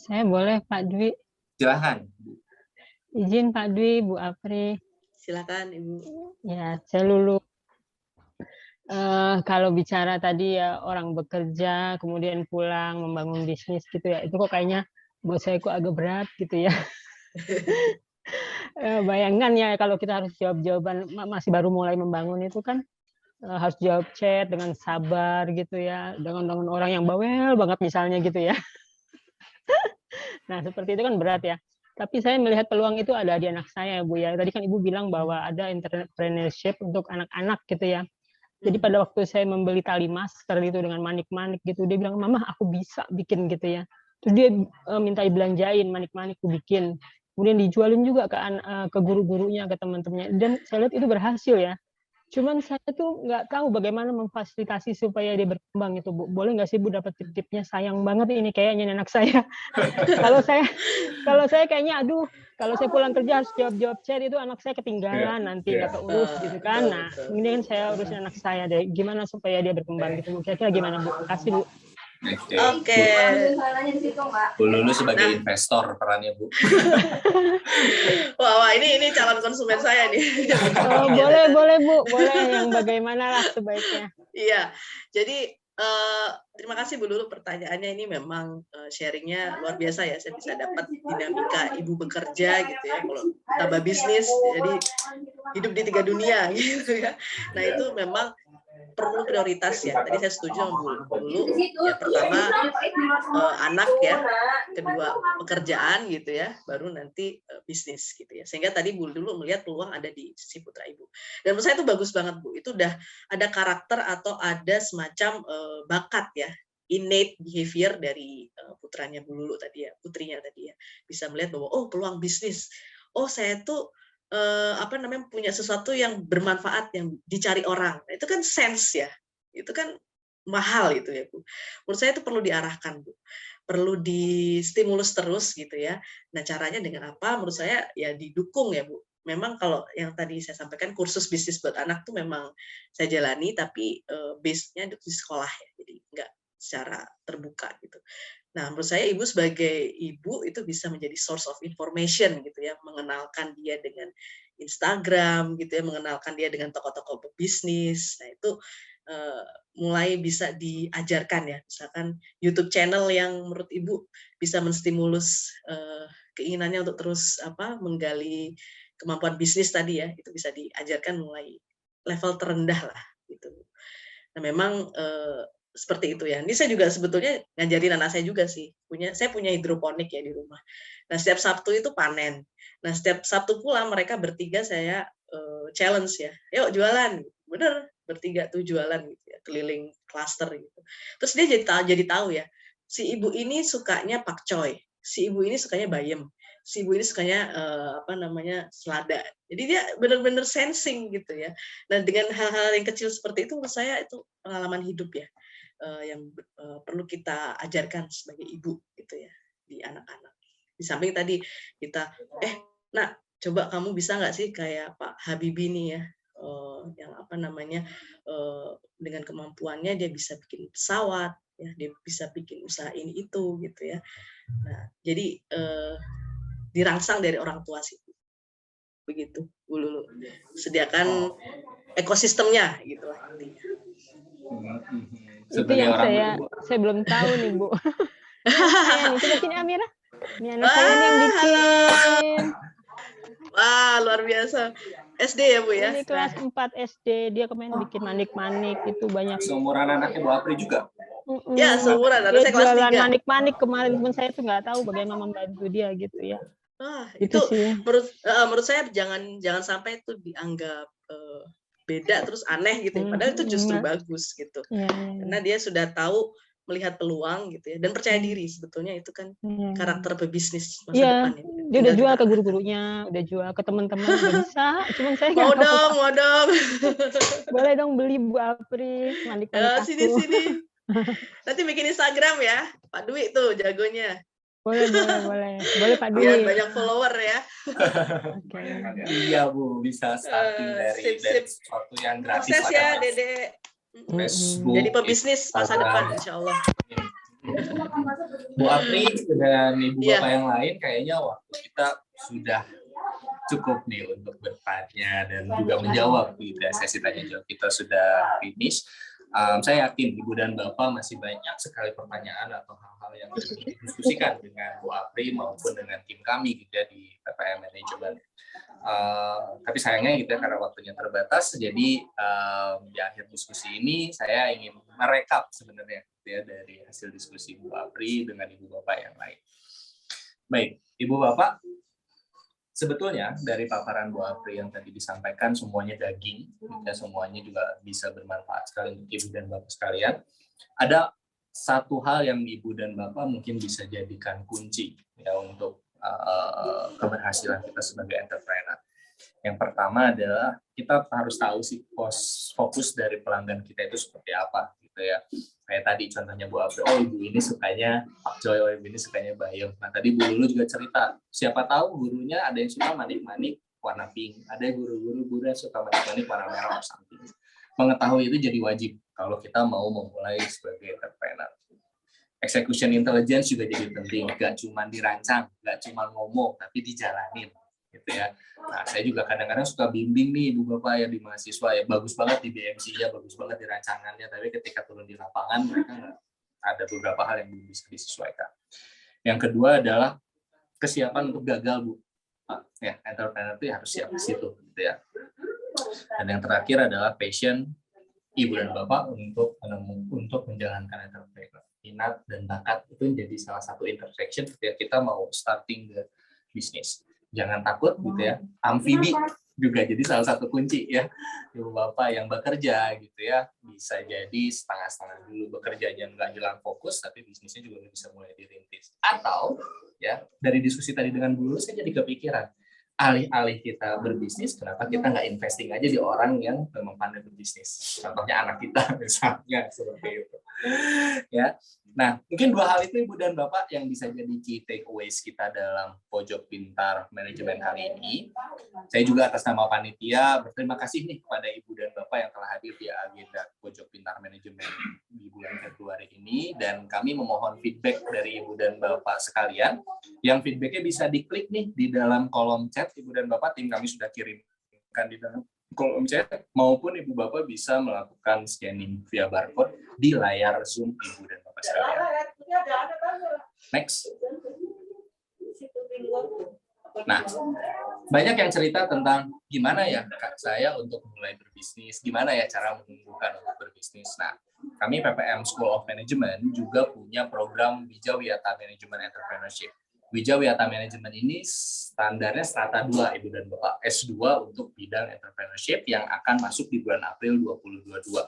Saya boleh Pak Dwi. Silakan. Izin Pak Dwi, Bu Apri. Silakan Ibu. Ya, saya Lulu. Kalau bicara tadi ya orang bekerja kemudian pulang membangun bisnis gitu ya, itu kok kayaknya buat saya kok agak berat gitu ya. Bayangkan ya kalau kita harus jawab-jawaban masih baru mulai membangun itu kan harus jawab chat dengan sabar gitu ya, dengan orang yang bawel banget misalnya gitu ya. Nah seperti itu kan berat ya. Tapi saya melihat peluang itu ada di anak saya Bu ya. Tadi kan Ibu bilang bahwa ada entrepreneurship untuk anak-anak gitu ya. Jadi pada waktu saya membeli tali masker itu dengan manik-manik gitu, dia bilang, "Mama aku bisa bikin gitu ya." Terus dia minta dibelanjain manik-manik aku bikin. Kemudian dijualin juga ke guru-gurunya, ke teman-temannya. Dan saya lihat itu berhasil ya. Cuman saya tuh nggak tahu bagaimana memfasilitasi supaya dia berkembang itu, Bu. Boleh nggak sih Bu dapat tip-tipnya? Sayang banget ini kayaknya anak saya. kalau saya kayaknya, aduh, kalau saya pulang kerja harus jawab chat itu anak saya ketinggalan nanti nggak keurus gitu kan. Nah, ini kan saya urusin anak saya deh. Gimana supaya dia berkembang gitu? Kira-kira gimana Bu? Kasih Bu. Oke. Bu Lulu sebagai investor perannya Bu. Wah, ini calon konsumen saya nih. Oh, boleh Bu, boleh yang bagaimana lah sebaiknya. Iya, jadi Terima kasih Bu Lulu, pertanyaannya ini memang sharingnya luar biasa ya. Saya bisa dapat dinamika ibu bekerja gitu ya. Kalau tambah bisnis, jadi hidup di 3 dunia gitu ya. Nah itu memang perlu prioritas ya. Tadi saya setuju sama Bu Lulu. Ya pertama anak ya, kedua pekerjaan gitu ya, baru nanti bisnis gitu ya. Sehingga tadi Bu Lulu melihat peluang ada di sisi putra ibu. Dan menurut saya itu bagus banget Bu. Itu udah ada karakter atau ada semacam bakat ya, innate behavior dari putranya Bu Lulu tadi ya, putrinya tadi ya, bisa melihat bahwa oh peluang bisnis, oh saya tuh punya sesuatu yang bermanfaat yang dicari orang. Nah, itu kan sense ya, itu kan mahal itu ya Bu. Menurut saya itu perlu diarahkan Bu, perlu distimulus terus gitu ya. Nah caranya dengan apa? Menurut saya ya didukung ya Bu. Memang kalau yang tadi saya sampaikan kursus bisnis buat anak tuh memang saya jalani, tapi base-nya di sekolah ya, jadi nggak secara terbuka gitu. Nah, menurut saya ibu sebagai ibu itu bisa menjadi source of information gitu ya, mengenalkan dia dengan Instagram gitu ya, mengenalkan dia dengan tokoh-tokoh pebisnis. Nah, itu mulai bisa diajarkan ya, misalkan YouTube channel yang menurut ibu bisa menstimulus keinginannya untuk terus menggali kemampuan bisnis tadi ya, itu bisa diajarkan mulai level terendah lah gitu. Nah, memang seperti itu ya. Ini saya juga sebetulnya ngajarin anak saya juga sih. Saya punya hidroponik ya di rumah. Nah, setiap Sabtu itu panen. Nah, setiap Sabtu pula mereka bertiga saya challenge ya. Yuk jualan. Bener, bertiga tuh jualan gitu ya, keliling klaster gitu. Terus dia jadi tahu ya, si ibu ini sukanya pakcoy, si ibu ini sukanya bayam, si ibu ini sukanya selada. Jadi dia benar-benar sensing gitu ya. Nah, dengan hal-hal yang kecil seperti itu menurut saya itu pengalaman hidup ya. Yang perlu kita ajarkan sebagai ibu gitu ya di anak-anak. Di samping tadi kita, nak coba kamu bisa nggak sih kayak Pak Habibie nih ya, yang dengan kemampuannya dia bisa bikin pesawat, ya dia bisa bikin usaha ini itu gitu ya. Nah jadi dirangsang dari orang tua sih, begitu Bu Lulu. Sediakan ekosistemnya gitu lah intinya. Itu yang saya belum tahu nih Bu. Saya nih, coba sini Amira. Ini anak saya nih yang bikin. Wah, luar biasa. SD ya Bu ya? Ini kelas 4 SD, dia kemarin bikin manik-manik, itu banyak. Seumuran anaknya Bu Apri juga? Ya, seumuran. Ada saya kelas 3. Manik-manik kemarin, pun saya tuh nggak tahu bagaimana membantu dia gitu ya. Itu sih. Menurut saya jangan sampai itu dianggap beda terus aneh gitu ya. Padahal itu justru bagus gitu. Karena dia sudah tahu melihat peluang gitu ya, dan percaya diri. Sebetulnya itu kan karakter pebisnis masa depan ya. Dia udah jual ke guru-gurunya, udah jual ke teman-teman, udah bisa. Cuman saya mau dong. Boleh dong beli Bu Apri, manik-manik aku. Sini. Nanti bikin Instagram ya, Pak Dwi tuh jagonya. Boleh Pak Dwi. Biar banyak follower ya. Iya Bu, bisa starting dari sesuatu yang gratis. Sukses ya Dede. Facebook, jadi pebisnis masa depan insya Allah. Bu Apri dan Ibu Bapak yang lain kayaknya waktu kita sudah cukup nih untuk bertanya dan juga menjawab gitu. Sesi tanya jawab kita sudah finish. Saya yakin Ibu dan Bapak masih banyak sekali pertanyaan atau hal-hal yang ingin didiskusikan dengan Bu Apri maupun dengan tim kami gitu ya di PPM Manajemen. Tapi sayangnya gitu ya, karena waktunya terbatas, jadi di akhir diskusi ini saya ingin merekap sebenarnya gitu ya, dari hasil diskusi Bu Apri dengan Ibu Bapak yang lain. Baik, Ibu Bapak, sebetulnya dari paparan Bu Apri yang tadi disampaikan semuanya daging, ya, semuanya juga bisa bermanfaat sekali untuk Ibu dan Bapak sekalian. Ada satu hal yang Ibu dan Bapak mungkin bisa jadikan kunci ya untuk keberhasilan kita sebagai entrepreneur. Yang pertama adalah kita harus tahu sih fokus dari pelanggan kita itu seperti apa gitu ya. Kayak tadi contohnya Bu Apri, oh ibu ini sukanya pakcoy, oh ibu ini sukanya bayam. Nah tadi Bu Lulu juga cerita, siapa tahu gurunya ada yang suka manik-manik warna pink, ada guru yang suka manik-manik warna merah or something. Mengetahui itu jadi wajib kalau kita mau memulai sebagai entrepreneur. Execution intelligence juga jadi penting, gak cuma dirancang, gak cuma ngomong, tapi dijalanin. gitu ya. Nah, saya juga kadang-kadang suka bimbing nih Ibu Bapak ya di mahasiswa ya, bagus banget di BMC-nya, bagus banget di rancangannya, tapi ketika turun di lapangan mereka ada beberapa hal yang belum bisa disesuaikan. Yang kedua adalah kesiapan untuk gagal, Bu. Ya, entrepreneur itu harus siap di situ gitu ya. Dan yang terakhir adalah passion Ibu dan Bapak untuk menjalankan entrepreneur. Minat dan bakat itu menjadi salah satu intersection ketika kita mau starting the business. Jangan takut gitu ya. Amfibi juga jadi salah satu kunci ya. Ibu Bapak yang bekerja gitu ya, bisa jadi setengah-setengah dulu bekerjanya nggak hilang fokus, tapi bisnisnya juga bisa mulai dirintis. Atau ya dari diskusi tadi dengan Bu Lulu, saya jadi kepikiran, alih-alih kita berbisnis, kenapa kita nggak investing aja di orang yang memang pandai berbisnis? Contohnya anak kita misalnya seperti itu. Ya, nah mungkin 2 hal itu Ibu dan Bapak yang bisa jadi key takeaways kita dalam Pojok Pintar Manajemen kali ini. Saya juga atas nama panitia berterima kasih nih kepada Ibu dan Bapak yang telah hadir di agenda Pojok Pintar Manajemen di bulan Februari ini, dan kami memohon feedback dari Ibu dan Bapak sekalian. Yang feedbacknya bisa diklik nih di dalam kolom chat Ibu dan Bapak, tim kami sudah kirimkan di dalam kolom chat, maupun Ibu Bapak bisa melakukan scanning via barcode di layar Zoom Ibu dan Bapak sekalian. Next. Nah, banyak yang cerita tentang gimana ya Kak saya untuk mulai berbisnis, gimana ya cara menumbuhkan untuk berbisnis. Nah, kami PPM School of Management juga punya program Wijawiyata Management Entrepreneurship. Wijawiyata Management ini standarnya strata 2 Ibu dan Bapak, S2 untuk bidang entrepreneurship yang akan masuk di bulan April 2022.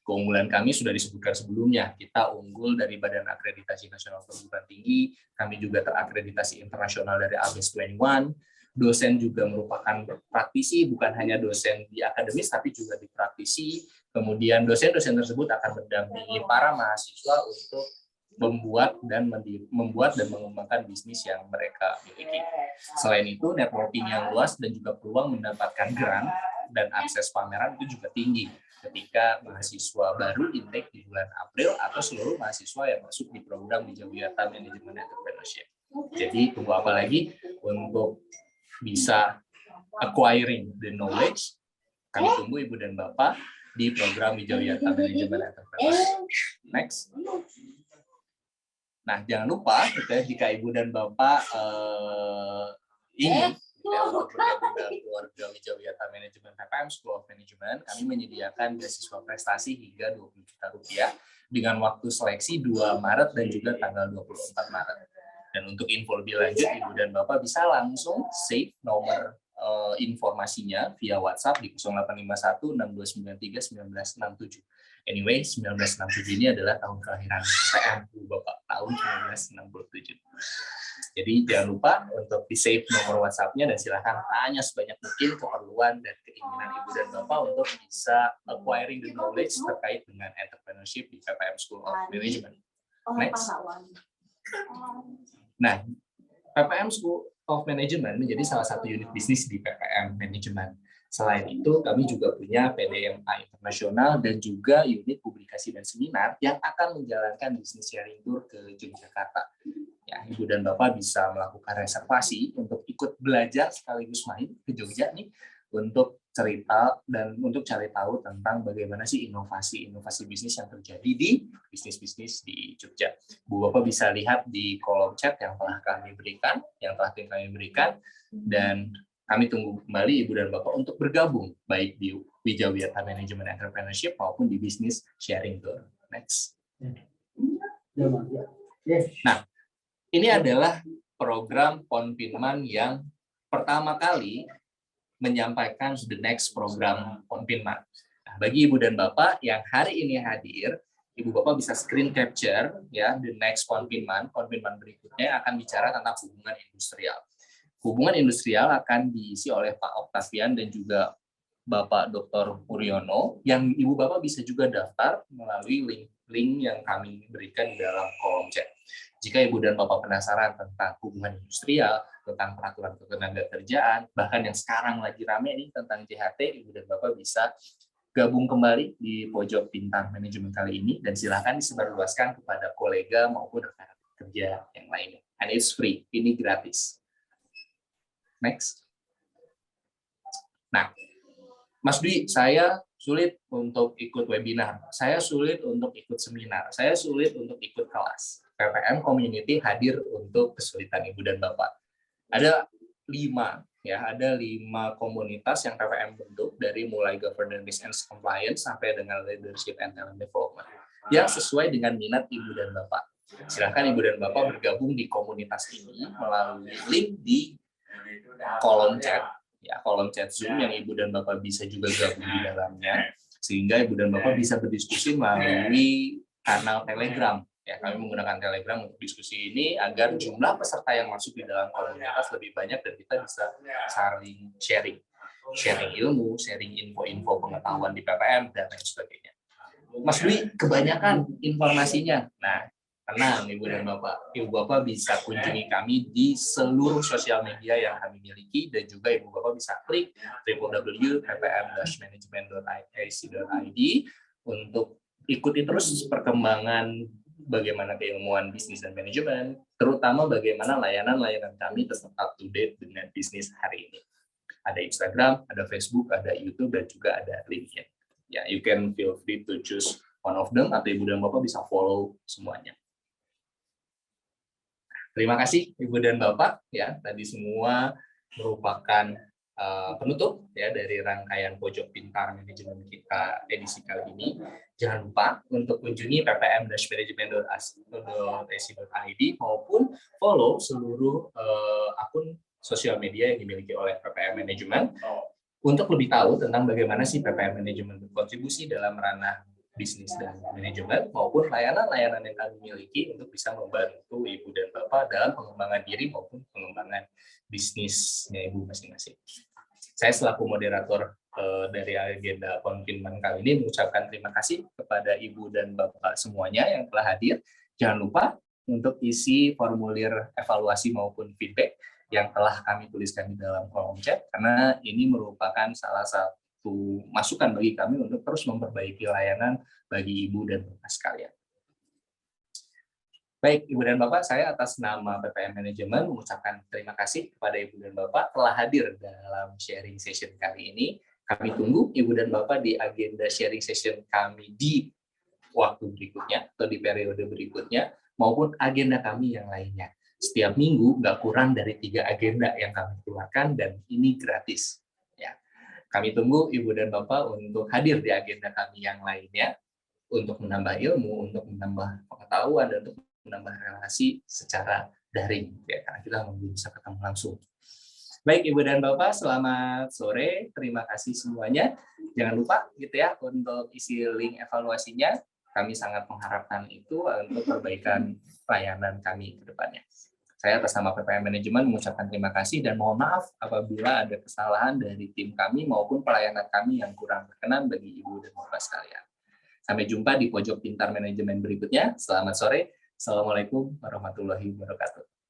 Keunggulan kami sudah disebutkan sebelumnya, kita unggul dari Badan Akreditasi Nasional Perguruan Tinggi, kami juga terakreditasi internasional dari ABES 21, dosen juga merupakan praktisi, bukan hanya dosen di akademis, tapi juga di praktisi. Kemudian dosen-dosen tersebut akan mendampingi para mahasiswa untuk membuat dan mengembangkan bisnis yang mereka miliki. Selain itu, networking yang luas dan juga peluang mendapatkan grant dan akses pameran itu juga tinggi ketika mahasiswa baru intake di bulan April atau seluruh mahasiswa yang masuk di program Wijawiyata Management Entrepreneurship. Jadi, tunggu apa lagi untuk bisa acquiring the knowledge? Kami tunggu Ibu dan Bapak di program Wijawiyata Management Entrepreneurship. Next. Nah, jangan lupa jika Ibu dan Bapak ingin untuk bergabung dalam keluarga Wijawiyata Manajemen PPM School of Management, kami menyediakan beasiswa prestasi hingga 20 juta rupiah dengan waktu seleksi 2 Maret dan juga tanggal 24 Maret. Dan untuk info lebih lanjut, Ibu dan Bapak bisa langsung save nomor informasinya via WhatsApp di 0851 6293 1967. Anyway, 1967 ini adalah tahun kelahiran PPM, Bapak, tahun 1967. Jadi jangan lupa untuk di-save nomor WhatsApp-nya dan silakan tanya sebanyak mungkin keperluan dan keinginan Ibu dan Bapak untuk bisa acquiring the knowledge terkait dengan entrepreneurship di PPM School of Management. Next. Nah, PPM School of Management menjadi salah satu unit bisnis di PPM Management. Selain itu, kami juga punya PDMA Internasional dan juga unit publikasi dan seminar yang akan menjalankan bisnis sharing tour ke Yogyakarta. Ya, Ibu dan Bapak bisa melakukan reservasi untuk ikut belajar sekaligus main ke Jogja nih untuk cerita dan untuk cari tahu tentang bagaimana sih inovasi bisnis yang terjadi di bisnis-bisnis di Jogja. Bu Bapak bisa lihat di kolom chat yang telah kami berikan, dan kami tunggu kembali Ibu dan Bapak untuk bergabung baik di Wijawiyata Management Entrepreneurship maupun di Business Sharing Tour. Next. Nah, ini adalah program Ponpinman yang pertama kali menyampaikan the next program Ponpinman. Nah, bagi Ibu dan Bapak yang hari ini hadir, Ibu Bapak bisa screen capture ya the next Ponpinman berikutnya akan bicara tentang hubungan industrial. Hubungan industrial akan diisi oleh Pak Octavian dan juga Bapak Dr. Muriono, yang Ibu Bapak bisa juga daftar melalui link yang kami berikan di dalam kolom chat. Jika Ibu dan Bapak penasaran tentang hubungan industrial, tentang peraturan ketenagakerjaan, bahkan yang sekarang lagi rame nih tentang JHT, Ibu dan Bapak bisa gabung kembali di Pojok Pintar Manajemen kali ini, dan silakan disebarluaskan kepada kolega maupun rekan kerja yang lainnya. And it's free, ini gratis. Next. Nah, Mas Dwi, saya sulit untuk ikut webinar, saya sulit untuk ikut seminar, saya sulit untuk ikut kelas. PPM Community hadir untuk kesulitan Ibu dan Bapak. Ada 5 komunitas yang PPM bentuk, dari mulai governance and compliance sampai dengan leadership and talent development, yang sesuai dengan minat Ibu dan Bapak. Silakan Ibu dan Bapak bergabung di komunitas ini melalui link di kolom chat Zoom yang Ibu dan Bapak bisa juga gabung di dalamnya, sehingga Ibu dan Bapak bisa berdiskusi melalui kanal Telegram. Ya, kami menggunakan Telegram untuk diskusi ini agar jumlah peserta yang masuk di dalam komunitas lebih banyak dan kita bisa saling sharing ilmu, sharing info-info pengetahuan di PPM dan lain sebagainya. Mas Dwi, kebanyakan informasinya. Nah, tenang Ibu dan Bapak. Ibu Bapak bisa kunjungi kami di seluruh sosial media yang kami miliki, dan juga Ibu Bapak bisa klik www.ppm-management.ac.id untuk ikuti terus perkembangan bagaimana keilmuan bisnis dan manajemen, terutama bagaimana layanan-layanan kami tetap up to date dengan bisnis hari ini. Ada Instagram, ada Facebook, ada YouTube, dan juga ada LinkedIn. Ya, you can feel free to choose one of them, atau Ibu dan Bapak bisa follow semuanya. Terima kasih Ibu dan Bapak, ya, tadi semua merupakan penutup ya dari rangkaian Pojok Pintar Manajemen kita edisi kali ini. Jangan lupa untuk kunjungi ppm-management.ac.id maupun follow seluruh akun sosial media yang dimiliki oleh PPM Management untuk lebih tahu tentang bagaimana sih PPM Management berkontribusi dalam ranah bisnis dan manajemen maupun layanan-layanan yang kami miliki untuk bisa membantu Ibu dan Bapak dalam pengembangan diri maupun pengembangan bisnisnya Ibu masing-masing. Saya selaku moderator dari agenda konfirman kali ini mengucapkan terima kasih kepada Ibu dan Bapak semuanya yang telah hadir. Jangan lupa untuk isi formulir evaluasi maupun feedback yang telah kami tuliskan di dalam kolom chat, karena ini merupakan salah satu masukan bagi kami untuk terus memperbaiki layanan bagi Ibu dan Bapak sekalian. Baik, Ibu dan Bapak, saya atas nama PPM Manajemen mengucapkan terima kasih kepada Ibu dan Bapak telah hadir dalam sharing session kali ini. Kami tunggu Ibu dan Bapak di agenda sharing session kami di waktu berikutnya atau di periode berikutnya, maupun agenda kami yang lainnya. Setiap minggu nggak kurang dari 3 agenda yang kami keluarkan, dan ini gratis. Ya. Kami tunggu Ibu dan Bapak untuk hadir di agenda kami yang lainnya, untuk menambah ilmu, untuk menambah pengetahuan, dan untuk menambah relasi secara daring, ya, karena kita belum bisa ketemu langsung. Baik Ibu dan Bapak, selamat sore, terima kasih semuanya. Jangan lupa gitu ya untuk isi link evaluasinya. Kami sangat mengharapkan itu untuk perbaikan layanan kami ke depannya. Saya atas nama PPM Manajemen mengucapkan terima kasih dan mohon maaf apabila ada kesalahan dari tim kami maupun pelayanan kami yang kurang berkenan bagi Ibu dan Bapak sekalian. Sampai jumpa di Pojok Pintar Manajemen berikutnya. Selamat sore. Assalamualaikum warahmatullahi wabarakatuh.